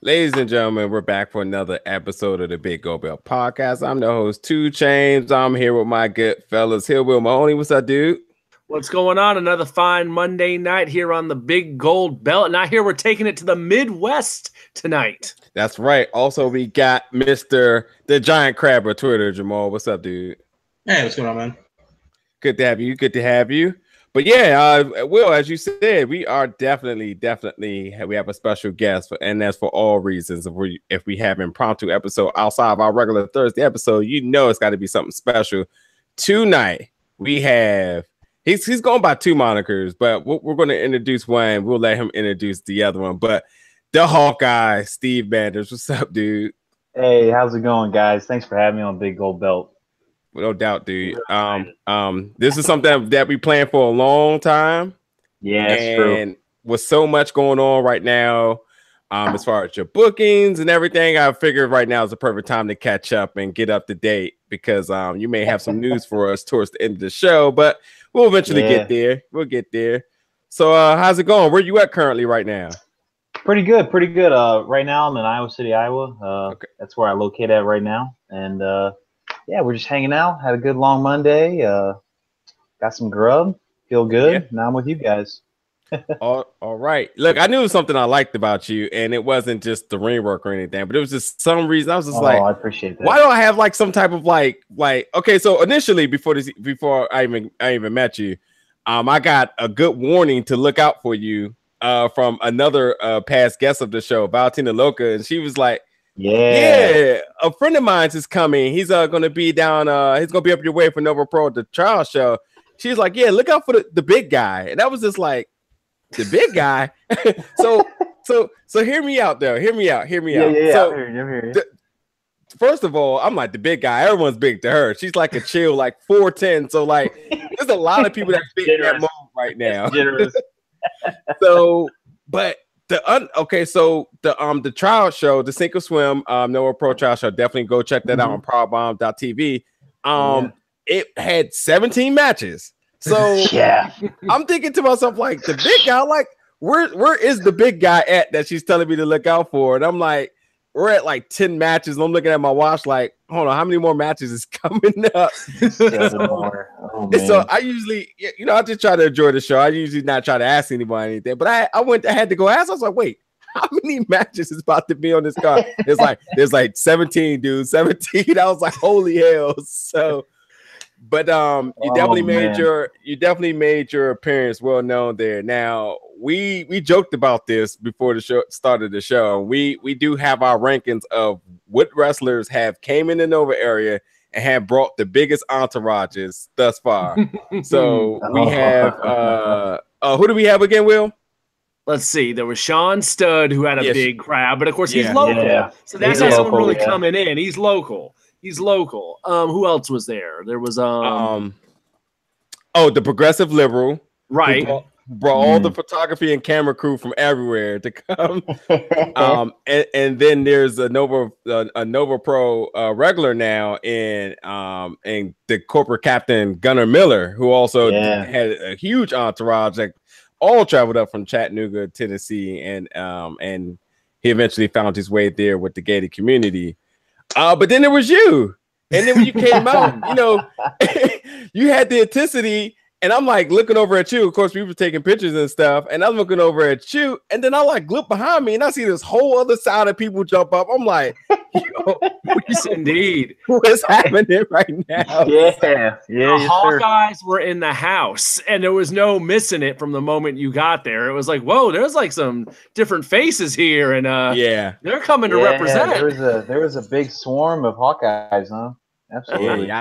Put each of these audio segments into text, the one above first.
Ladies and gentlemen, we're back for another episode of the Big Gold Belt Podcast. I'm the host, 2 Chains. I'm here with my good fellas. Here, Will Mahoney. What's up, dude? What's going on? Another fine Monday night here on the Big Gold Belt. And I hear we're taking it to the Midwest tonight. That's right. Also, we got Mr. The Giant Crabber Twitter, Jamal. What's up, dude? Hey, what's going on, man? Good to have you. Good to have you. But yeah, Will, as you said, we are definitely, we have a special guest, and that's for all reasons. If we have impromptu episode outside of our regular Thursday episode, you know it's got to be something special. Tonight, we have, he's going by two monikers, but we're going to introduce one. We'll let him introduce the other one. But the Hawkeye, Steve Manders. What's up, dude? Hey, how's it going, guys? Thanks for having me on Big Gold Belt. No doubt, dude. This is something that we planned for a long time. Yeah, it's true. And with so much going on right now, as far as your bookings and everything, I figured right now is the perfect time to catch up and get up to date because you may have some news for us towards the end of the show, but we'll eventually get there. We'll get there. So how's it going? Where you at currently right now? Pretty good. Right now I'm in Iowa City, Iowa. Okay. That's where I locate at right now. And yeah, we're just hanging out. Had a good long Monday. Got some grub. Feel good. Yeah. Now I'm with you guys. all right. Look, I knew it was something I liked about you, and it wasn't just the ring work or anything, but it was just some reason I was just I appreciate that. Why do I have like some type of like okay, so initially before I even met you, I got a good warning to look out for you from another past guest of the show, Valentina Loca, and she was like, Yeah, a friend of mine is coming. He's gonna be down. He's gonna be up your way for Nova Pro at the trial show. She's like, yeah, look out for the big guy. And that was just like the big guy. so hear me out though. Hear me out. Yeah. So, I'm hearing. First of all, I'm like the big guy. Everyone's big to her. She's like a chill, like 4'10". So like, there's a lot of people that's big in that moment right now. So, but. The trial show, the Sink or Swim Nova Pro trial show, definitely go check that out on powerbomb.tv. It had 17 matches. So yeah, I'm thinking to myself, like, the big guy, like, where is the big guy at that she's telling me to look out for? And I'm like, we're at like 10 matches. And I'm looking at my watch, like, hold on, how many more matches is coming up? So I usually, I just try to enjoy the show. I usually not try to ask anybody anything, but I had to go ask. I was like, wait, how many matches is about to be on this card? There's like 17, dude, 17. I was like, holy hell. So, but you definitely made your appearance well known there. Now we joked about this before the show started the show. We do have our rankings of what wrestlers have came in the Nova area and have brought the biggest entourages thus far. So we have who do we have again, Will? Let's see. There was Sean Studd, who had a big crowd, but of course he's local. Yeah. So that's not someone really coming in. He's local. Who else was there? There was the Progressive Liberal, right? Brought all the photography and camera crew from everywhere to come. And then there's a Nova Pro regular now in the corporate captain Gunnar Miller, who also had a huge entourage that all traveled up from Chattanooga, Tennessee, and he eventually found his way there with the gated community. But then there was you, and then when you came out, you had the intensity. And I'm like looking over at you. Of course, we were taking pictures and stuff. And I'm looking over at you. And then I like look behind me and I see this whole other side of people jump up. I'm like, indeed. What's happening right now? Yeah. The Hawkeyes were in the house and there was no missing it from the moment you got there. It was like, whoa, there's like some different faces here. And they're coming to represent. There was a big swarm of Hawkeyes, huh? Absolutely.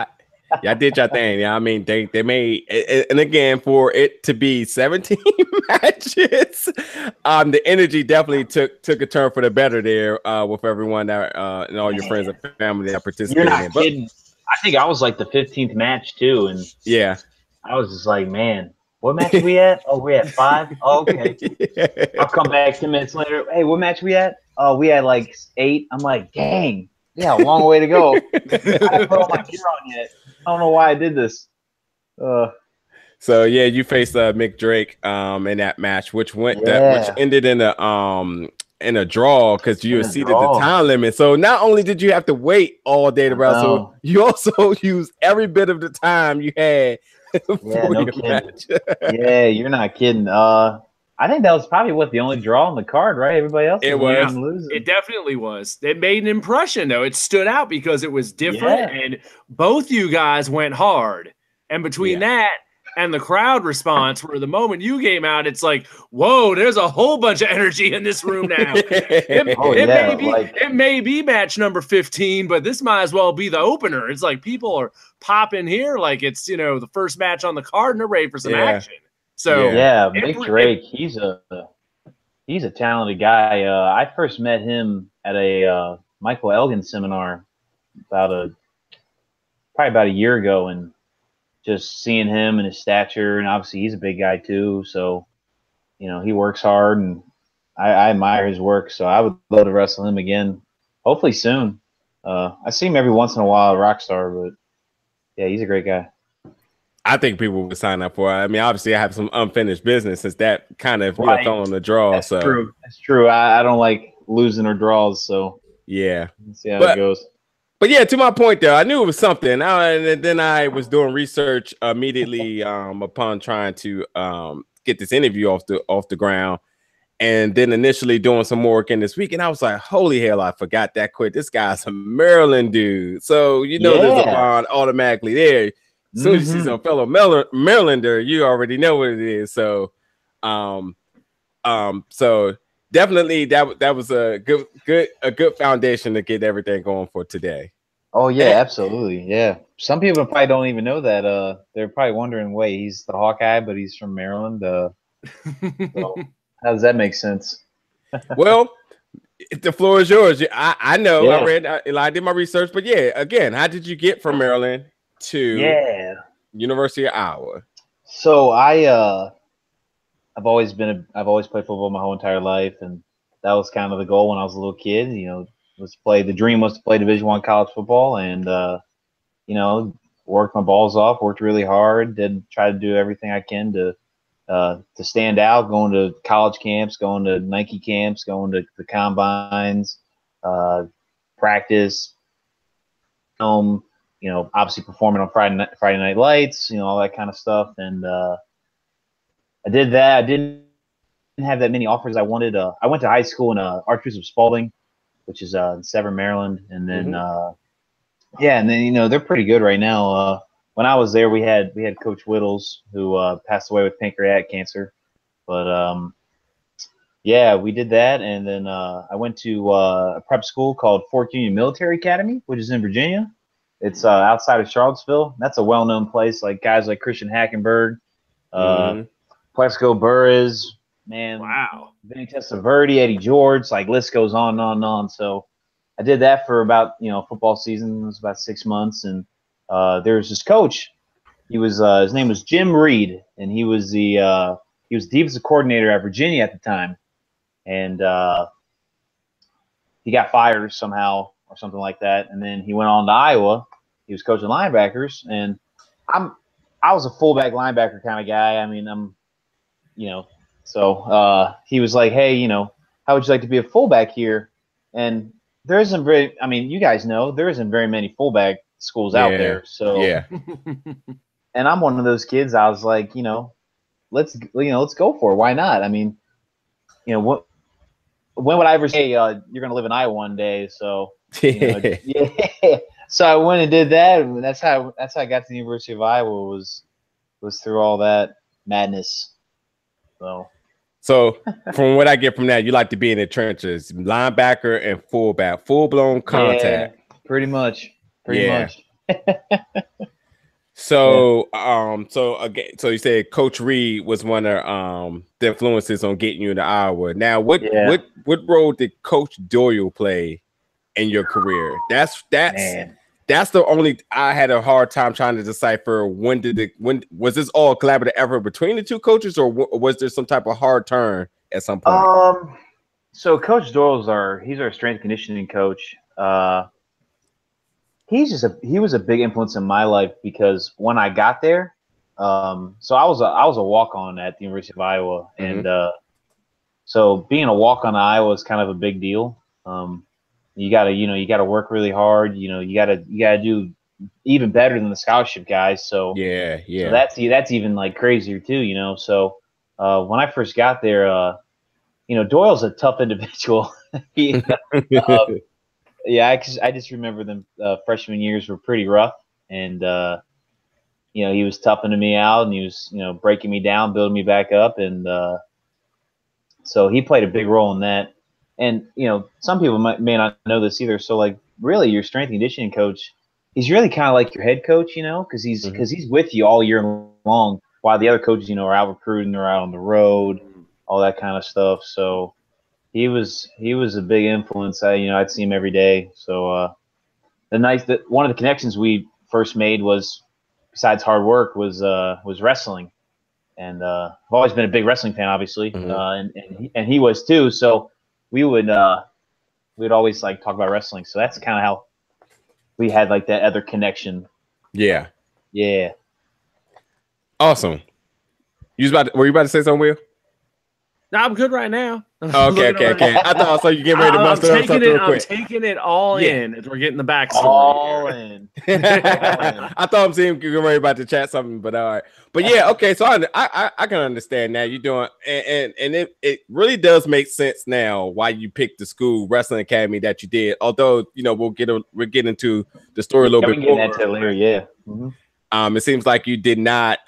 Y'all did your thing. Yeah, I mean, they made, and again, for it to be 17 matches, the energy definitely took a turn for the better there with everyone that and all your friends and family that participated. You're not kidding. I think I was like the 15th match too, and I was just like, man, what match are we at? Oh, we're at 5. Oh, okay. I'll come back 10 minutes later. Hey, what match we at? Oh, we had like 8. I'm like, dang, a long way to go. I haven't put all my gear on yet. I don't know why I did this. So you faced Mick Drake in that match, which ended in a in a draw because you exceeded the time limit. So not only did you have to wait all day to wrestle, you also used every bit of the time you had for your match. Yeah, you're not kidding. I think that was probably the only draw on the card, right? Everybody else was losing. It definitely was. It made an impression, though. It stood out because it was different, and both you guys went hard. And between that and the crowd response, where the moment you came out, it's like, whoa, there's a whole bunch of energy in this room now. It may be match number 15, but this might as well be the opener. It's like people are popping here like it's, the first match on the card, and they're ready for some action. So Mick Drake, he's a talented guy. I first met him at a Michael Elgin seminar probably about a year ago, and just seeing him and his stature, and obviously he's a big guy too. So, he works hard, and I admire his work. So I would love to wrestle him again, hopefully soon. I see him every once in a while at Rockstar, but yeah, he's a great guy. I think people would sign up for it. I mean, obviously, I have some unfinished business since that kind of fell on the draw. That's true. That's true. I don't like losing or draws, so yeah. Let's see how it goes. But yeah, to my point there, I knew it was something. And then I was doing research immediately upon trying to get this interview off the ground, and then initially doing some more work in this week. And I was like, holy hell, I forgot that quick. This guy's a Maryland dude. So there's a bond automatically there. As soon as you see some fellow Marylander, you already know what it is. So, so definitely that was a good foundation to get everything going for today. Oh yeah, absolutely. Yeah, some people probably don't even know that. They're probably wondering, wait, he's the Hawkeye, but he's from Maryland. So how does that make sense? Well, the floor is yours. I know. Yeah. I did my research, but yeah, again, how did you get from Maryland to University of Iowa? So I've always played football my whole entire life, and that was kind of the goal when I was a little kid. The dream was to play Division I college football, and worked my balls off, worked really hard, try to do everything I can to stand out, going to college camps, going to Nike camps, going to the combines, practice, film. Obviously performing on Friday Night Lights, all that kind of stuff. And I did that. I didn't have that many offers I wanted. I went to high school in Archbishop Spalding, which is in Severn, Maryland. And then, they're pretty good right now. When I was there, we had Coach Whittles, who passed away with pancreatic cancer. But, we did that. And then I went to a prep school called Fort Union Military Academy, which is in Virginia. It's outside of Charlottesville. That's a well-known place. Like guys like Christian Hackenberg, Plexico Burris, Vinny Testaverde, Eddie George. Like list goes on and on and on. So I did that for about football season. It was about 6 months, and there was this coach. He was his name was Jim Reed, and he was defensive coordinator at Virginia at the time, and he got fired somehow or something like that. And then he went on to Iowa. He was coaching linebackers, and I was a fullback linebacker kind of guy. I mean, so he was like, hey, how would you like to be a fullback here? And there isn't you guys know, there isn't very many fullback schools out there. So and I'm one of those kids. I was like, let's go for it. Why not? I mean, when would I ever say you're going to live in Iowa one day? So so I went and did that, and that's how I got to the University of Iowa was through all that madness. So from what I get from that, you like to be in the trenches, linebacker and fullback, full-blown contact. Yeah, pretty much. So so you said Coach Reed was one of the influences on getting you into Iowa. Now, what role did Coach Doyle play in your career? That's the only I had a hard time trying to decipher. When was this all a collaborative effort between the two coaches, or was there some type of hard turn at some point? So Coach Doyle's he's our strength conditioning coach. He was a big influence in my life because when I got there, so I was a walk-on at the University of Iowa, and So being a walk-on to Iowa is kind of a big deal. You gotta work really hard. You gotta do even better than the scholarship guys. So So that's even like crazier too. So when I first got there, Doyle's a tough individual. I just remember them freshman years were pretty rough, and he was toughing me out, and he was breaking me down, building me back up, and so he played a big role in that. And some people may not know this either. So like, really, your strength and conditioning coach, he's really kind of like your head coach, because he's with you all year long, while the other coaches, are out recruiting or out on the road, all that kind of stuff. So he was a big influence. I'd see him every day. So one of the connections we first made was, besides hard work, was wrestling. And I've always been a big wrestling fan, obviously, and he was too. So we'd always like talk about wrestling. So that's kind of how we had like that other connection. Yeah. Yeah. Awesome. Were you about to say something, Will? No, I'm good right now. Okay. I thought I saw you getting ready to bust up something real quick. I'm taking it all in as we're getting the backstory. All in. I thought I'm seeing you ready about to chat something, but all right. But yeah, okay. So I can understand now. You're doing, and it really does make sense now why you picked the school wrestling academy that you did. Although we'll get into the story a little bit more. Later, yeah. Mm-hmm. It seems like you did not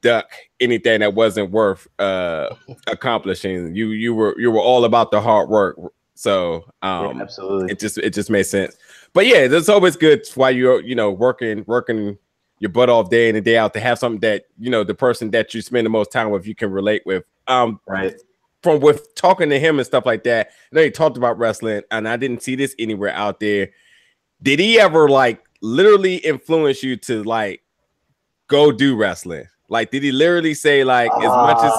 duck anything that wasn't worth accomplishing. You were all about the hard work. So absolutely, it just made sense. But yeah, it's always good while you're working your butt off day in and day out to have something that the person that you spend the most time with you can relate with. Right. From with talking to him and stuff like that. I know he talked about wrestling, and I didn't see this anywhere out there. Did he ever like literally influence you to like go do wrestling? Like, did he literally say like as much as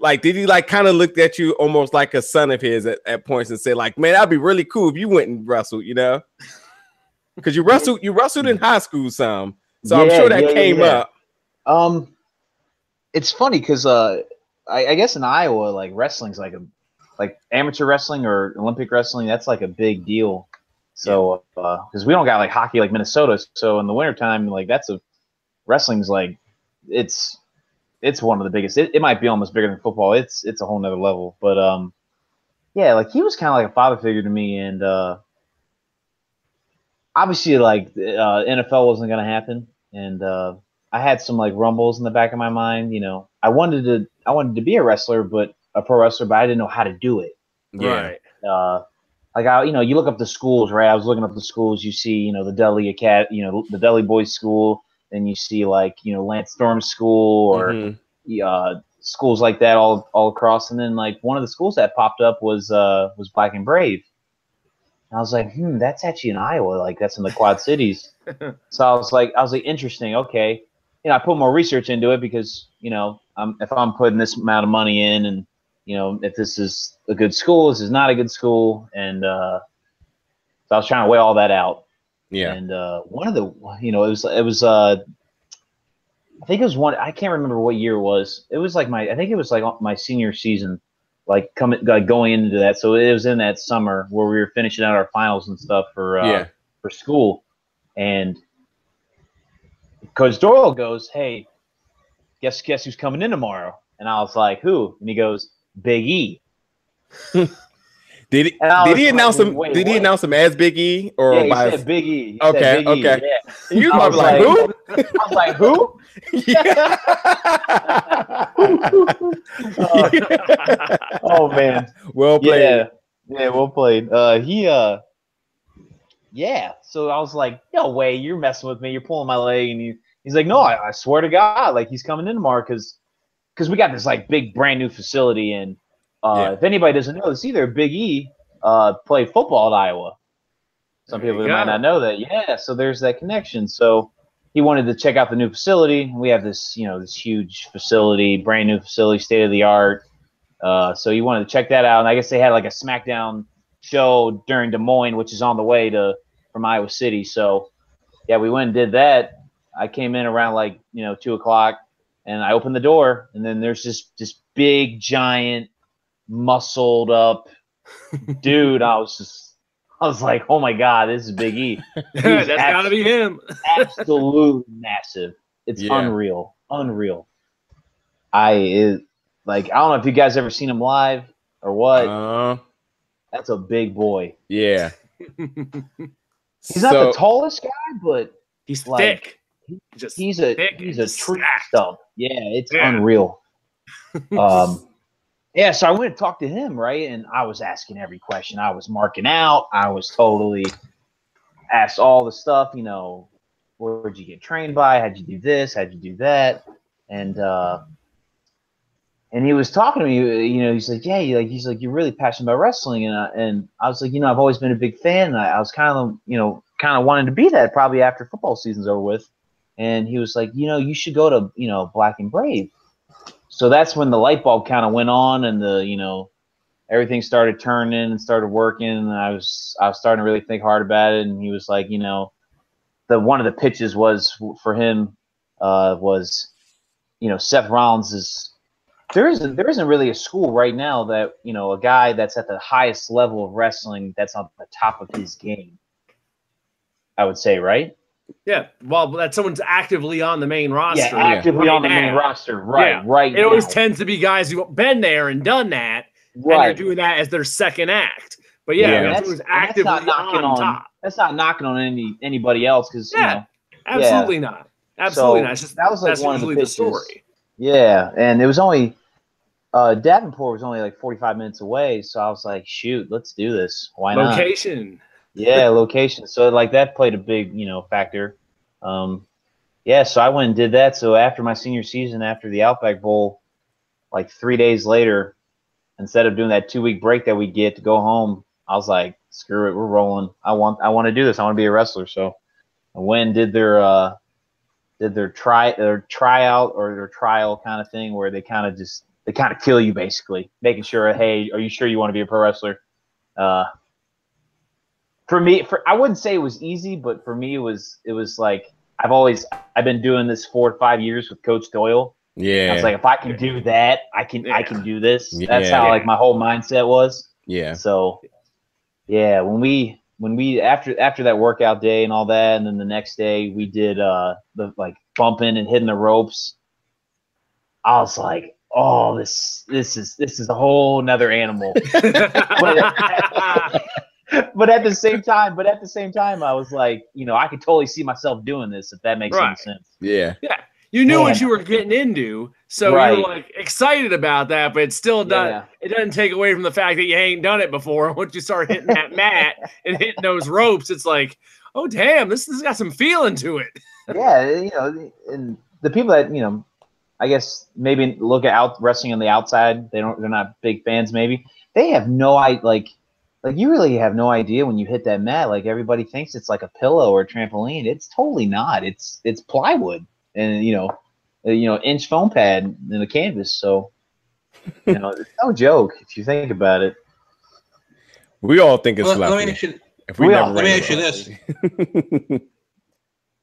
like, did he like kind of look at you almost like a son of his at points and say like, man, that'd be really cool if you went and wrestled, because you wrestled in high school some, so I'm sure that came up. It's funny because I guess in Iowa, like wrestling's like amateur wrestling or Olympic wrestling, that's like a big deal. So because we don't got like hockey like Minnesota, so in the wintertime, like wrestling's like it's one of the biggest. It might be almost bigger than football. It's a whole nother level. But like he was kind of like a father figure to me, and obviously like NFL wasn't gonna happen, and I had some like rumbles in the back of my mind. I wanted to be a wrestler, but a pro wrestler, but I didn't know how to do it. Right. Like you look up the schools, right? I was looking up the schools. You see, the Deli Academy, the Deli Boys School. Then you see like Lance Storm School or schools like that all across. And then like one of the schools that popped up was Black and Brave. And I was like, that's actually in Iowa. Like that's in the Quad Cities. So I was like, interesting. Okay. I put more research into it because, if I'm putting this amount of money in and, if this is a good school, this is not a good school. And so I was trying to weigh all that out. Yeah. And one of the, it was I think it was one, I can't remember what year it was. It was like I think it was like my senior season, like going into that. So it was in that summer where we were finishing out our finals and stuff for school. And Coach Doyle goes, "Hey, guess who's coming in tomorrow?" And I was like, "Who?" And he goes, "Big E." Did he announce him? Did he announce him as Big E or he said Big E? Okay. Yeah. You probably like who? I was like, who? Oh man, well played. Yeah, well played. So I was like, no way, you're messing with me. You're pulling my leg, and he's like, no, I swear to God, like he's coming in tomorrow because we got this like big brand new facility, and if anybody doesn't know this either, Big E played football at Iowa. Some people might not know that. Yeah, so there's that connection. So he wanted to check out the new facility. We have this, this huge facility, brand new facility, state of the art. So he wanted to check that out. And I guess they had like a SmackDown show during Des Moines, which is on the way from Iowa City. So yeah, we went and did that. I came in around like 2:00, and I opened the door, and then there's this big giant muscled up dude. I was like, oh my God, this is Big E. That's gotta be him. Absolutely massive. It's unreal. I don't know if you guys ever seen him live or what. That's a big boy. Yeah. He's not the tallest guy, but he's thick. He's a tree stump. Yeah, it's unreal. Yeah, so I went and talked to him, right? And I was asking every question. I was marking out. I was totally asked all the stuff, where'd you get trained by? How'd you do this? How'd you do that? And he was talking to me, he's like, yeah, he's like, you're really passionate about wrestling. And I was like, I've always been a big fan. And I was kind of wanting to be that probably after football season's over with. And he was like, you should go to, Black and Brave. So that's when the light bulb kind of went on and everything started turning and started working. And I was starting to really think hard about it. And he was like, one of the pitches was for him Seth Rollins is, there isn't really a school right now that, a guy that's at the highest level of wrestling that's on the top of his game, I would say, right? Yeah, well, that someone's actively on the main roster. Yeah, actively on the main roster, right? Right. It always tends to be guys who've been there and done that, and they're doing that as their second act. But someone's actively on top. That's not knocking on anybody else, because absolutely not. Absolutely not. It's just, that was like one of the story. Yeah, and it was only Davenport was only like 45 minutes away, so I was like, shoot, let's do this. Why not? Location. Yeah, location. So that played a big, factor. So I went and did that. So after my senior season, after the Outback Bowl, like 3 days later, instead of doing that 2-week break that we get to go home, I was like, screw it, we're rolling. I want to do this. I want to be a wrestler. So I went and did their tryout or their trial kind of thing, where they kind of kill you, basically, making sure, hey, are you sure you want to be a pro wrestler? For me, I wouldn't say it was easy, but for me, it was like, I've been doing this 4 or 5 years with Coach Doyle. Yeah. I was like, if I can do that, I can do this. That's how my whole mindset was. Yeah. So when we after that workout day and all that, and then the next day we did the bumping and hitting the ropes, I was like, oh, this is a whole nother animal. But at the same time, I was like, I could totally see myself doing this, if that makes any sense. Yeah. Yeah. You knew what you were getting into, so you were excited about that, but it's still done. It doesn't take away from the fact that you ain't done it before. Once you start hitting that mat and hitting those ropes, it's like, oh damn, this has got some feeling to it. Yeah, and the people that I guess maybe look at wrestling on the outside, they're not big fans. Maybe they have no idea. Like you really have no idea when you hit that mat. Like, everybody thinks it's like a pillow or a trampoline. It's totally not. It's plywood and inch foam pad and a canvas. So it's no joke if you think about it. We all think it's fluffy. Let me ask you this.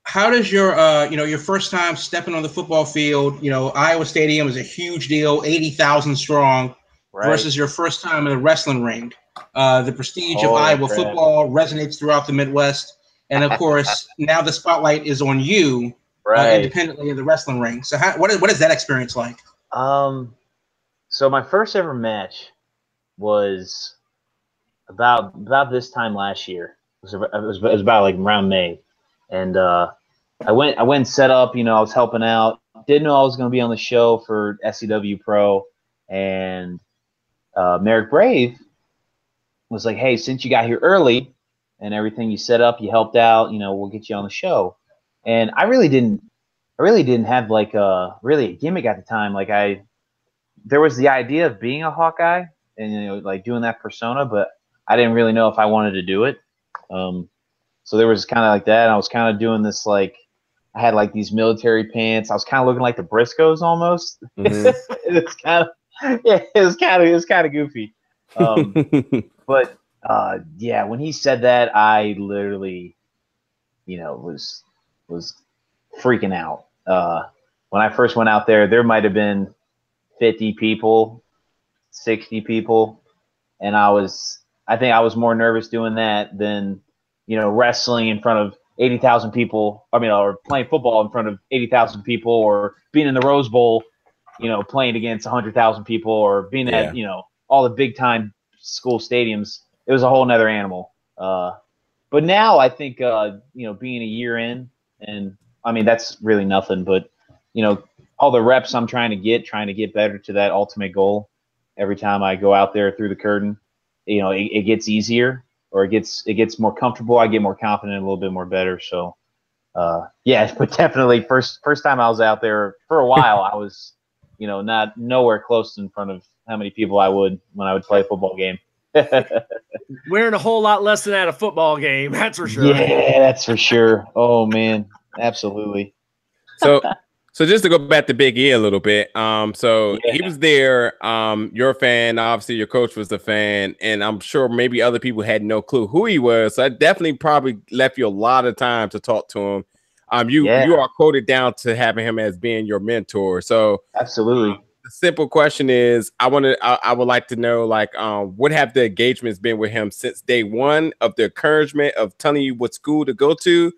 How does your first time stepping on the football field, Iowa Stadium is a huge deal, 80,000 strong, versus your first time in a wrestling ring? The prestige of Iowa football resonates throughout the Midwest. And of course, now the spotlight is on you independently in the wrestling ring. So what is that experience like? So my first ever match was about this time last year. It was about like around May. And I went and set up, I was helping out. Didn't know I was going to be on the show for SCW Pro. And Marek Brave was like, hey, since you got here early and everything you set up, you helped out, we'll get you on the show. And I really didn't have like a gimmick at the time. Like, there was the idea of being a Hawkeye and, like doing that persona, but I didn't really know if I wanted to do it. So there was kind of like that. And I was kind of doing this, like, I had like these military pants. I was kind of looking like the Briscoes almost. Mm-hmm. It was kind of goofy. But when he said that, I literally, was freaking out. When I first went out there might have been 50 people 60 people, and I think I was more nervous doing that than, wrestling in front of 80,000 people. I mean, or playing football in front of 80,000 people, or being in the Rose Bowl, playing against 100,000 people, or being at, all the big time school stadiums. It was a whole nother animal. But now I think, being a year in, and I mean, that's really nothing, but, all the reps I'm trying to get better to that ultimate goal. Every time I go out there through the curtain, it gets easier, or it gets more comfortable. I get more confident, a little bit more better. So, yeah, but definitely first time I was out there for a while, I was, not nowhere close in front of how many people I would when I would play a football game. Wearing a whole lot less than at a football game, that's for sure. Yeah, that's for sure. Oh man, absolutely. So just to go back to Big E a little bit, he was there. You're a fan, obviously. Your coach was a fan, and I'm sure maybe other people had no clue who he was. So that definitely probably left you a lot of time to talk to him. You are quoted down to having him as being your mentor. So absolutely. The simple question is, I would like to know, like, what have the engagements been with him since day one of the encouragement of telling you what school to go to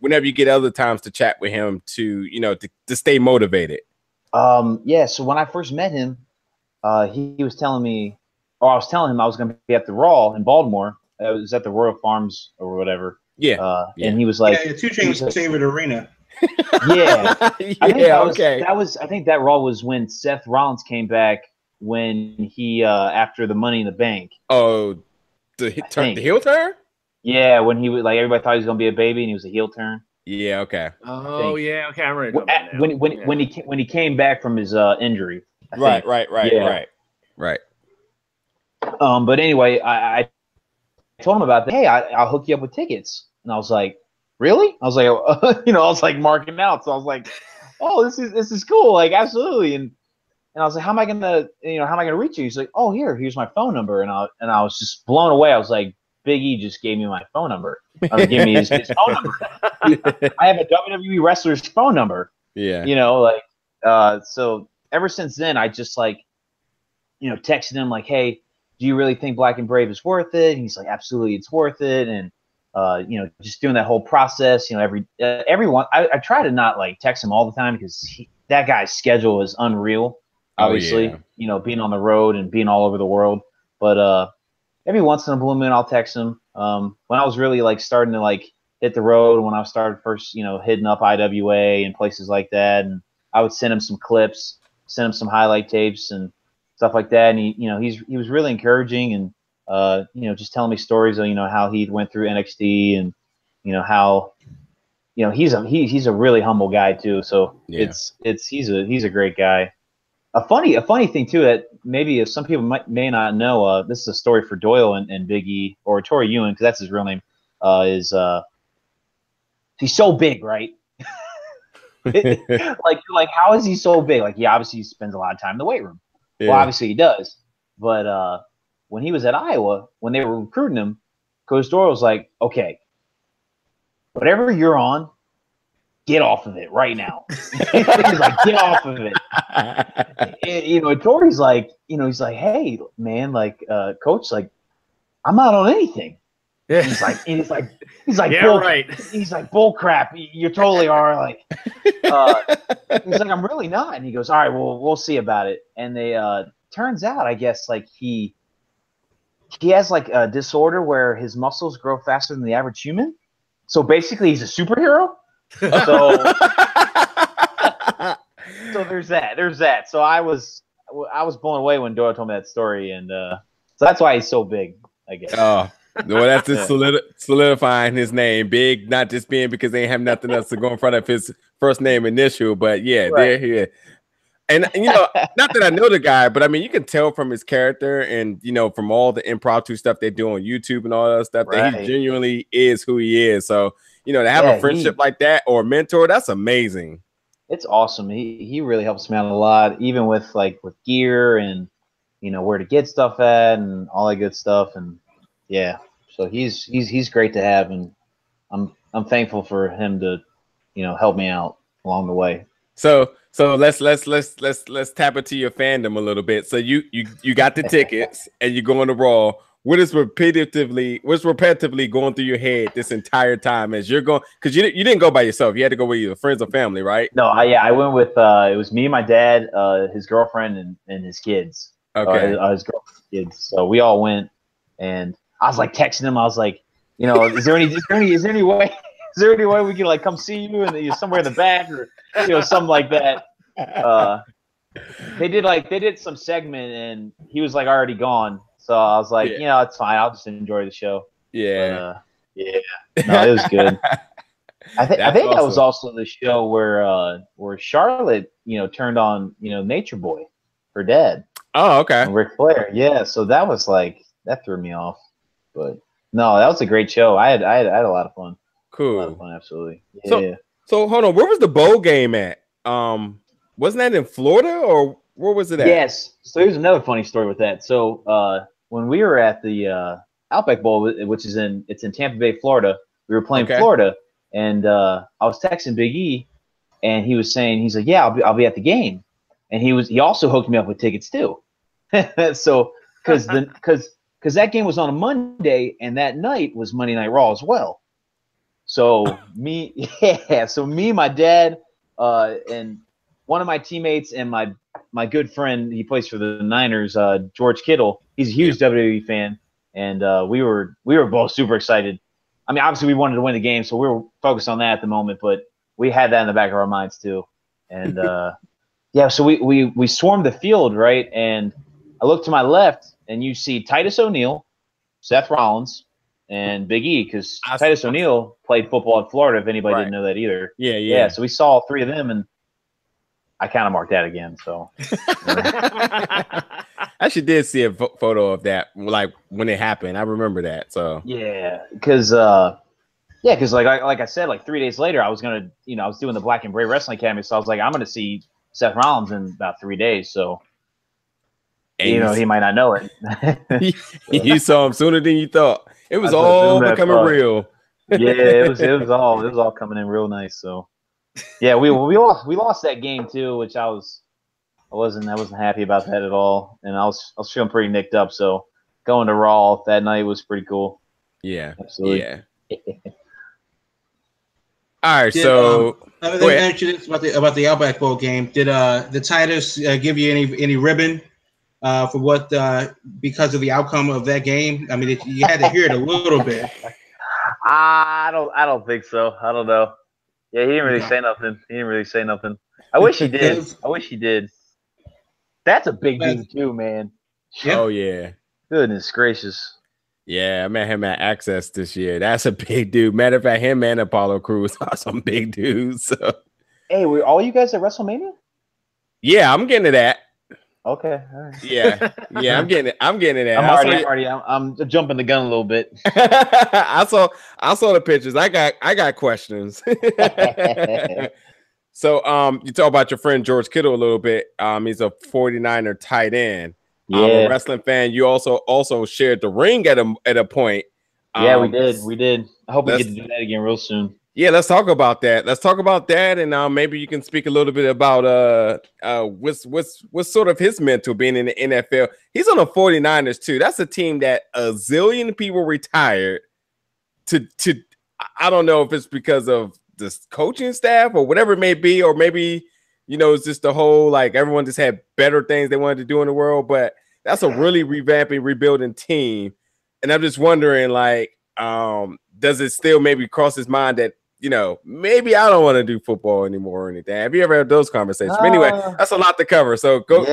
whenever you get other times to chat with him to stay motivated? So when I first met him, he was telling me, or I was telling him I was going to be at the Raw in Baltimore. I was at the Royal Farms or whatever. And he was like, Two Chainz's favorite arena. Yeah. I think that Raw was when Seth Rollins came back, when he after the Money in the Bank. Oh, the heel turn? Yeah, when he was like, everybody thought he was gonna be a baby, and he was a heel turn. Yeah, okay. Oh yeah, okay. I'm ready. When he came back from his injury. Right. But anyway, I told him about that. Hey, I'll hook you up with tickets, and I was like, really? I was like, I was like marking out. So I was like, oh, this is cool, like absolutely. And I was like, how am I gonna reach you? He's like, oh, here's my phone number, and I was just blown away. I was like, Big E just gave me my phone number. Give me his phone number. I have a WWE wrestler's phone number. Yeah. So ever since then, I just texted him like, hey, do you really think Black and Brave is worth it? And he's like, absolutely, it's worth it. And, just doing that whole process, everyone, I try to not text him all the time, because that guy's schedule is unreal, obviously, being on the road and being all over the world. But, every once in a blue moon, I'll text him. When I was really starting to hit the road, when I started first, hitting up IWA and places like that, and I would send him some clips, send him some highlight tapes and stuff like that. And he was really encouraging, and just telling me stories of how he went through NXT, and how he's a really humble guy too. So he's a great guy. A funny thing too, that maybe some people may not know. This is a story for Doyle and Big E, or Tori Ewan, because that's his real name. Is he's so big, right? like how is he so big? He obviously spends a lot of time in the weight room. Yeah. Well, obviously he does. But when he was at Iowa, when they were recruiting him, Coach Doyle was like, okay, whatever you're on, get off of it right now. He's like, get off of it. Tori's like, he's like, hey, man, Coach, I'm not on anything. Yeah. He's like, yeah, bull, right. He's like, bull crap. You totally are. He's like, I'm really not. And he goes, all right, well, we'll see about it. And they turns out, I guess, he has a disorder where his muscles grow faster than the average human. So basically, he's a superhero. So there's that. So I was blown away when Doyle told me that story, and so that's why he's so big, I guess. Oh, well, that's just solidifying his name, Big, not just being because they ain't have nothing else to go in front of his first name initial, but yeah, right. They're here. And not that I know the guy, but I mean, you can tell from his character and from all the impromptu stuff they do on YouTube and all that stuff, right, that he genuinely is who he is. So to have a friendship like that, or a mentor, that's amazing. It's awesome. He really helps me out a lot, even with with gear and where to get stuff at and all that good stuff. And yeah, so he's great to have, and I'm thankful for him to help me out along the way. So let's tap into your fandom a little bit. So you got the tickets and you're going to Raw. What's repetitively going through your head this entire time as you're going? Because you didn't go by yourself. You had to go with either friends or family, right? No, I went with it was me, my dad, his girlfriend, and his kids. Okay, his girlfriend's kids. So we all went, and I was like texting him. I was like, is there any way we can like come see you and you're somewhere in the back or something like that. They did some segment and he was like already gone. So I was like, it's fine. I'll just enjoy the show. Yeah. But, no, it was good. I think awesome. That was also the show where Charlotte, turned on, Nature Boy, her dad. Oh, okay. And Ric Flair. Yeah. So that was like, that threw me off. But no, that was a great show. I had a lot of fun. Cool. A lot of fun, absolutely. Yeah. So hold on. Where was the bowl game at? Wasn't that in Florida or where was it at? Yes. So here's another funny story with that. So when we were at the Outback Bowl, which is in Tampa Bay, Florida, we were playing Florida, and I was texting Big E, and he was saying, he's like, yeah, I'll be at the game, and he also hooked me up with tickets too. So because that game was on a Monday, and that night was Monday Night Raw as well. So me, my dad, and one of my teammates and my good friend, he plays for the Niners, George Kittle. He's a huge WWE fan, and we were both super excited. I mean, obviously we wanted to win the game, so we were focused on that at the moment, but we had that in the back of our minds too. And so we swarmed the field, right? And I look to my left, and you see Titus O'Neil, Seth Rollins, and Big E, because Titus O'Neil played football in Florida, if anybody didn't know that either. Yeah. So we saw all three of them, and I kind of marked that again. So I actually did see a photo of that, like when it happened. I remember that. So because like I said, like 3 days later, I was gonna, I was doing the Black and Brave Wrestling Academy, so I was like, I'm gonna see Seth Rollins in about 3 days. So he might not know it. You saw him sooner than you thought. It was all becoming real. Yeah, it was all coming in real nice. So yeah, we lost that game too, which I wasn't happy about that at all, and I was feeling pretty nicked up. So going to Raw that night was pretty cool. Yeah, absolutely. Yeah. All right, so let me ask you this about the Outback Bowl game. Did the Titus give you any ribbon for what because of the outcome of that game? I mean, you had to hear it a little bit. I don't think so. I don't know. Yeah, he didn't really say nothing. I wish he did. That's a big dude too, man. Oh yeah. Goodness gracious. Yeah, I met him at Access this year. That's a big dude. Matter of fact, him and Apollo Crews are some big dudes. So. Hey, were all you guys at WrestleMania? Yeah, I'm getting to that. Okay. All right. Yeah, I'm getting it. I'm jumping the gun a little bit. I saw the pictures. I got questions. So you talk about your friend George Kittle a little bit. He's a 49er tight end. Yeah. I'm a wrestling fan. You also shared the ring at a point. Yeah, we did. I hope we get to do that again real soon. Yeah, let's talk about that. And maybe you can speak a little bit about what's sort of his mental being in the NFL. He's on the 49ers too. That's a team that a zillion people retired to I don't know if it's because of the coaching staff or whatever it may be, or maybe it's just the whole, like, everyone just had better things they wanted to do in the world. But that's a really revamping, rebuilding team. And I'm just wondering, like, does it still maybe cross his mind that, maybe I don't want to do football anymore or anything? Have you ever had those conversations? Anyway, that's a lot to cover. So go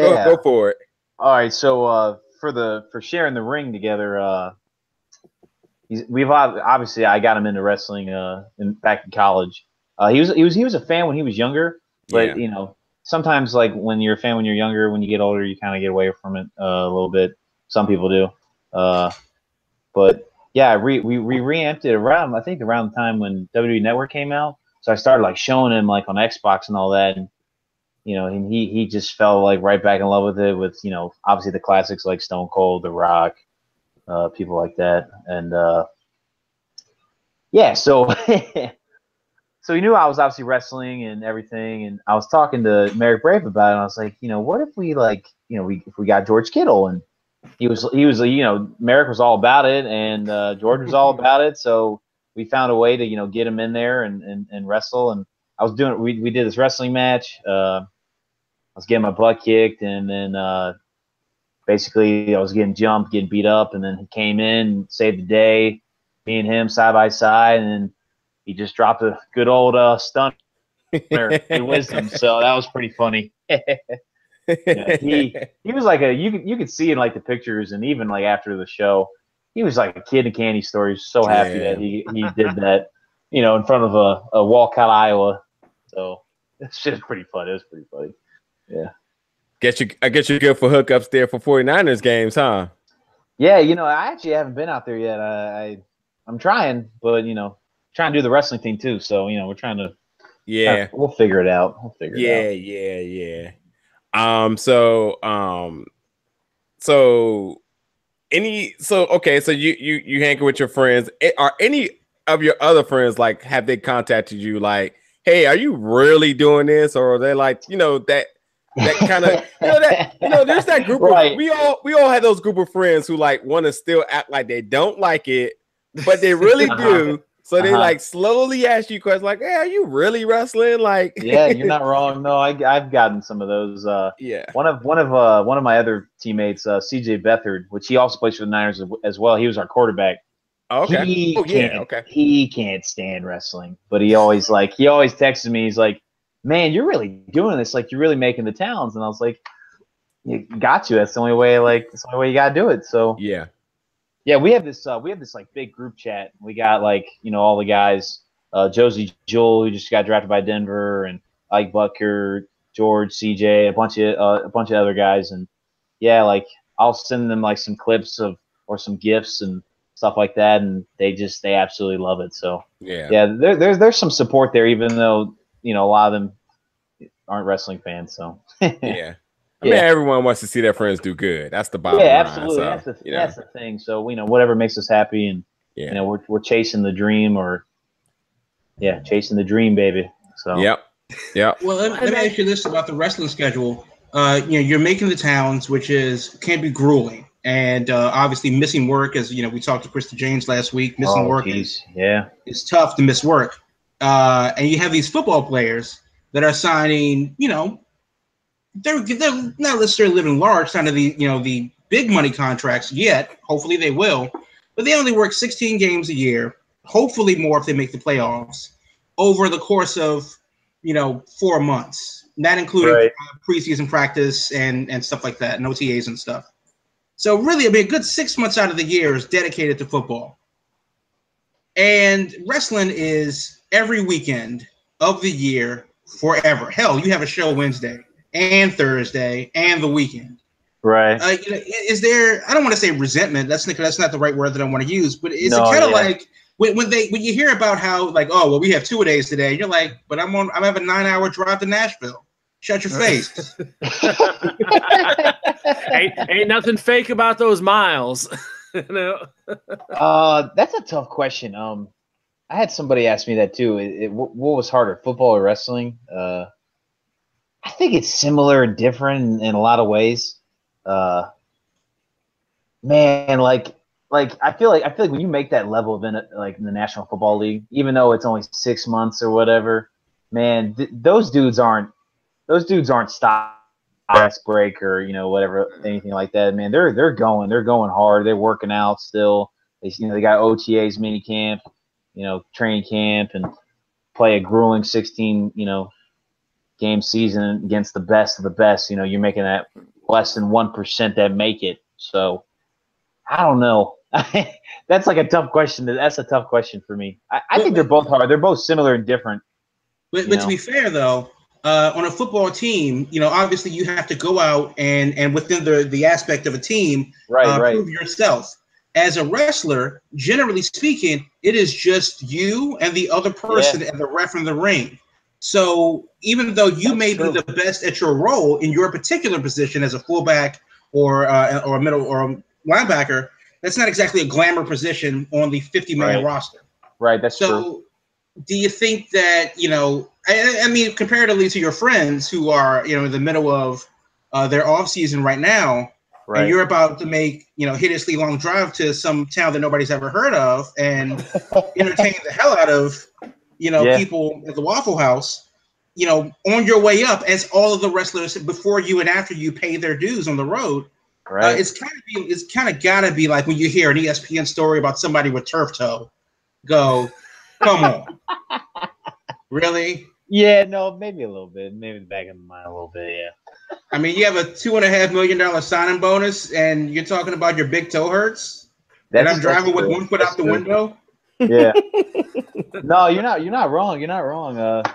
for it. All right. So for sharing the ring together, we've obviously, I got him into wrestling back in college. He was a fan when he was younger, but sometimes, like, when you're a fan when you're younger, when you get older, you kind of get away from it a little bit. Some people do, but yeah, we reamped it around the time when WWE Network came out. So I started, like, showing him, like, on Xbox and all that, and and he just fell, like, right back in love with it. With obviously the classics like Stone Cold, The Rock, people like that, and yeah. So so he knew I was obviously wrestling and everything, and I was talking to Marek Brave about it. And I was like, what if we if we got George Kittle, and he was Marek was all about it, and George was all about it. So we found a way to get him in there and wrestle. And I was doing we did this wrestling match. I was getting my butt kicked, and then basically I was getting jumped, getting beat up, and then he came in, saved the day. Me and him side by side, and he just dropped a good old stunner in wisdom. So that was pretty funny. He was like you could see in like the pictures, and even like after the show, he was like a kid in a candy store. He was so happy that he did that, in front of a Walcott, Iowa. So it's just pretty fun. It was pretty funny. Yeah. I guess you're good for hookups there for 49ers games, huh? Yeah, I actually haven't been out there yet. I'm trying, but trying to do the wrestling thing too. So we're trying to. Yeah, we'll figure it out. Yeah. Okay, so you hanging with your friends. Are any of your other friends like, have they contacted you like, hey, are you really doing this? Or are they like, that kind of there's that group right. of we all have those group of friends who like want to still act like they don't like it, but they really do. So they like slowly ask you questions like, hey, are you really wrestling? Like, yeah, you're not wrong. No, I've gotten some of those. One of my other teammates, CJ Beathard, which he also plays for the Niners as well. He was our quarterback. Okay. He can't stand wrestling, but he always texts me. He's like, man, you're really doing this. Like, you're really making the towns. And I was like, you got to. That's the only way. That's the only way you gotta do it. So yeah, we have this like big group chat. We got all the guys, Josie Jewell, who just got drafted by Denver, and Ike Butker, George, CJ, a bunch of other guys, and yeah, I'll send them some clips or some gifs and stuff like that, and they absolutely love it. So yeah, there's some support there, even though a lot of them aren't wrestling fans. So yeah. I mean, everyone wants to see their friends do good. That's the bottom line. Absolutely. So, that's the thing. So, whatever makes us happy, and we're chasing the dream, chasing the dream, baby. So Yep. Well, let me ask you this about the wrestling schedule. You're making the towns, can be grueling, and obviously missing work, as we talked to Krista James last week. Missing work is tough to miss work, and you have these football players that are signing, they're not necessarily living large, signing the big money contracts yet. Hopefully they will, but they only work 16 games a year. Hopefully more if they make the playoffs over the course of 4 months, not including preseason practice and stuff like that, and OTAs and stuff. So really, a good 6 months out of the year is dedicated to football, and wrestling is every weekend of the year forever. Hell, you have a show Wednesday and Thursday and the weekend. Right. Is there? I don't want to say resentment. That's not the right word that I want to use. But is it kind of like when you hear about how we have 2 days today? You're like, but I'm having a 9-hour drive to Nashville. Shut your face. ain't nothing fake about those miles. That's a tough question. I had somebody ask me that too. What was harder, football or wrestling? I think it's similar and different in a lot of ways. Man, I feel like when you make that level of in the National Football League, even though it's only 6 months or whatever, man, those dudes aren't stop break or whatever, anything like that. Man, they're going hard. They're working out still. They got OTAs, mini camp, training camp, and play a grueling 16 game season against the best of the best. You're making that less than 1% that make it. So I don't know. That's a tough question. That's a tough question for me. I think they're both hard. They're both similar and different. But to be fair, though, on a football team, obviously you have to go out and within the aspect of a team, prove yourself. As a wrestler, generally speaking, it is just you and the other person and the ref in the ring. So even though you may be the best at your role in your particular position as a fullback or a middle or a linebacker, that's not exactly a glamour position on the 50-man roster. Right, that's true. do you think that, I mean, comparatively to your friends who are, in the middle of their off season right now, right. and you're about to make, hideously long drive to some town that nobody's ever heard of and entertain the hell out of, people at the Waffle House, on your way up, as all of the wrestlers before you and after you pay their dues on the road. Right. It's kind of gotta be like when you hear an ESPN story about somebody with turf toe, go, come on. Really? Yeah, no, maybe a little bit. Maybe back in my mind a little bit, yeah. I mean, you have a $2.5 million signing bonus, and you're talking about your big toe hurts, and I'm driving with one foot out the window. Yeah. No, you're not wrong. You're not wrong.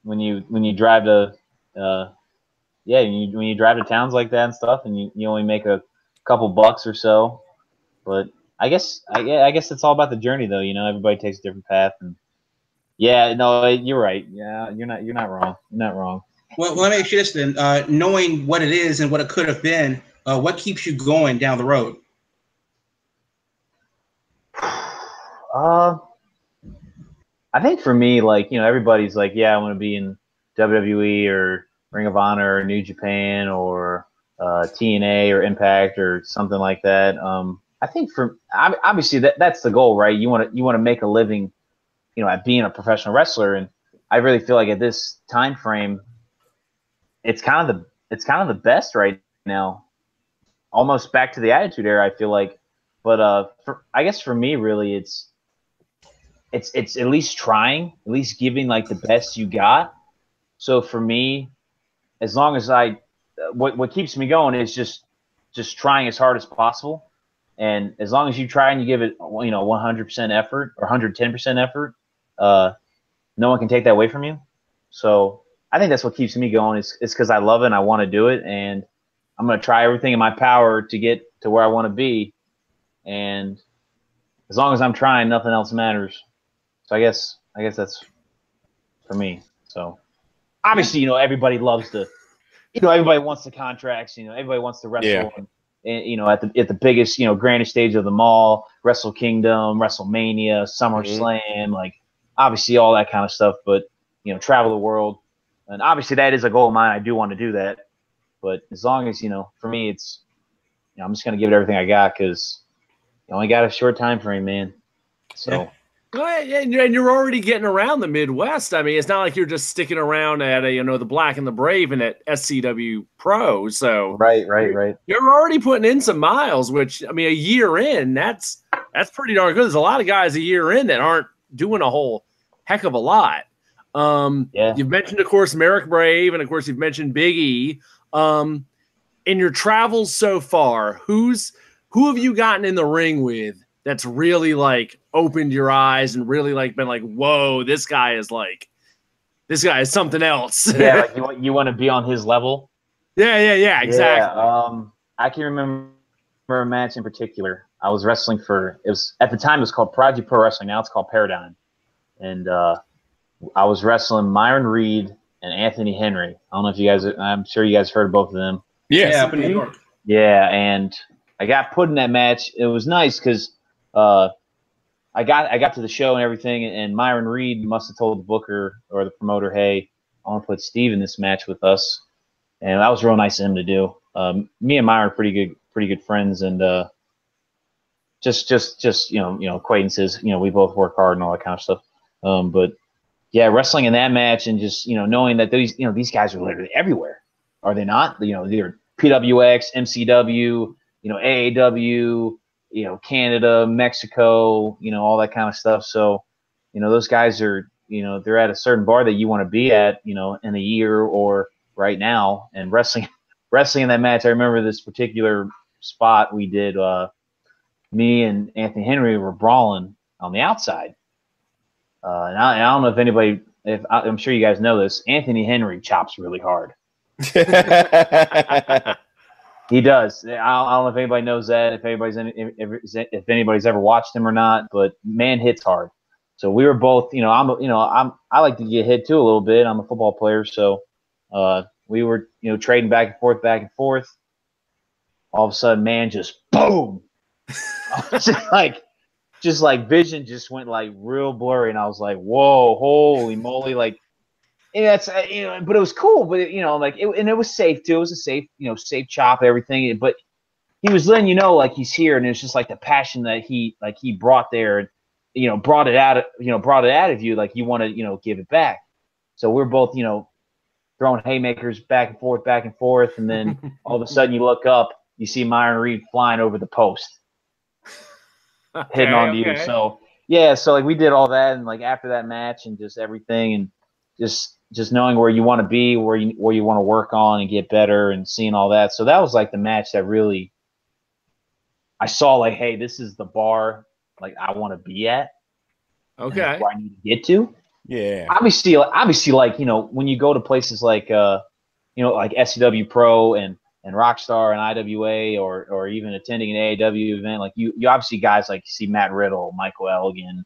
When you drive to, when you drive to towns like that and stuff, and you only make a couple bucks or so, but I guess it's all about the journey, though. Everybody takes a different path, and yeah, no, you're right. Yeah, you're not wrong. You're not wrong. Well, let me ask you this then. Knowing what it is and what it could have been, what keeps you going down the road? I think for me, everybody's like, yeah, I want to be in WWE or Ring of Honor or New Japan or TNA or Impact or something like that. I think obviously that's the goal, right? You want to make a living, at being a professional wrestler, and I really feel like at this time frame, it's kind of the best right now, almost back to the Attitude Era. I feel like, but I guess for me, really, it's at least trying, at least giving like the best you got. So for me, as long as what keeps me going is just trying as hard as possible, and as long as you try and you give it 100% effort or 110% effort, no one can take that away from you. So I think that's what keeps me going. Is because I love it and I want to do it, and I'm going to try everything in my power to get to where I want to be. And as long as I'm trying, nothing else matters. So I guess that's for me. So obviously, everybody loves to, everybody wants the contracts. Everybody wants to wrestle. Yeah. And, at the biggest, grandest stage of them all, Wrestle Kingdom, WrestleMania, SummerSlam, like obviously all that kind of stuff. But travel the world, and obviously that is a goal of mine. I do want to do that. But as long as for me, it's I'm just gonna give it everything I got, because you only got a short time frame, man. So. Yeah. And you're already getting around the Midwest. I mean, it's not like you're just sticking around at the Black and the Brave and at SCW Pro. So right. You're already putting in some miles, which, I mean, a year in, that's pretty darn good. There's a lot of guys a year in that aren't doing a whole heck of a lot. You've mentioned, of course, Marek Brave, and of course you've mentioned Big E. In your travels so far, who have you gotten in the ring with that's really like opened your eyes and really like been like, whoa, this guy is something else? Yeah, like you want to be on his level. Yeah, exactly. Yeah, I can remember a match in particular. I was wrestling at the time it was called Prodigy Pro Wrestling. Now it's called Paradigm, and I was wrestling Myron Reed and Anthony Henry. I don't know if you guys. I'm sure you guys heard of both of them. Yeah, up in New York. Yeah, and I got put in that match. It was nice because I got to the show and everything, and Myron Reed must have told the booker or the promoter, "Hey, I want to put Steve in this match with us," and that was real nice of him to do. Me and Myron are pretty good friends, and just acquaintances. We both work hard and all that kind of stuff. But yeah, wrestling in that match and just knowing that these guys are literally everywhere, are they not? They're PWX, MCW, AAW. Canada, Mexico, all that kind of stuff. So, those guys are, they're at a certain bar that you want to be at, in a year or right now. And wrestling in that match, I remember this particular spot we did. Me and Anthony Henry were brawling on the outside. And I don't know if anybody, I'm sure you guys know this. Anthony Henry chops really hard. He does. I don't know if anybody knows that, if anybody's ever watched him or not, but man hits hard. So we were both, I like to get hit too a little bit. I'm a football player, so we were, trading back and forth. All of a sudden, man, just boom. Just like just like vision just went like real blurry, and I was like, whoa, holy moly, like. And that's but it was cool, but like and it was safe too. It was a safe, safe chop, everything. But he was letting like he's here, and it's just like the passion that he brought there, brought it out of you, like you want to give it back. So we're both throwing haymakers back and forth, and then all of a sudden you look up, you see Myron Reed flying over the post, hitting on you. So yeah, so like we did all that, and like after that match and just everything, and just knowing where you want to be, where you want to work on and get better, and seeing all that. So that was like the match that really I saw like, hey, this is the bar like I want to be at. Okay. Where I need to get to. Yeah. Obviously, like when you go to places like like SCW Pro and Rockstar and IWA, or even attending an AAW event, like you obviously guys like see Matt Riddle, Michael Elgin,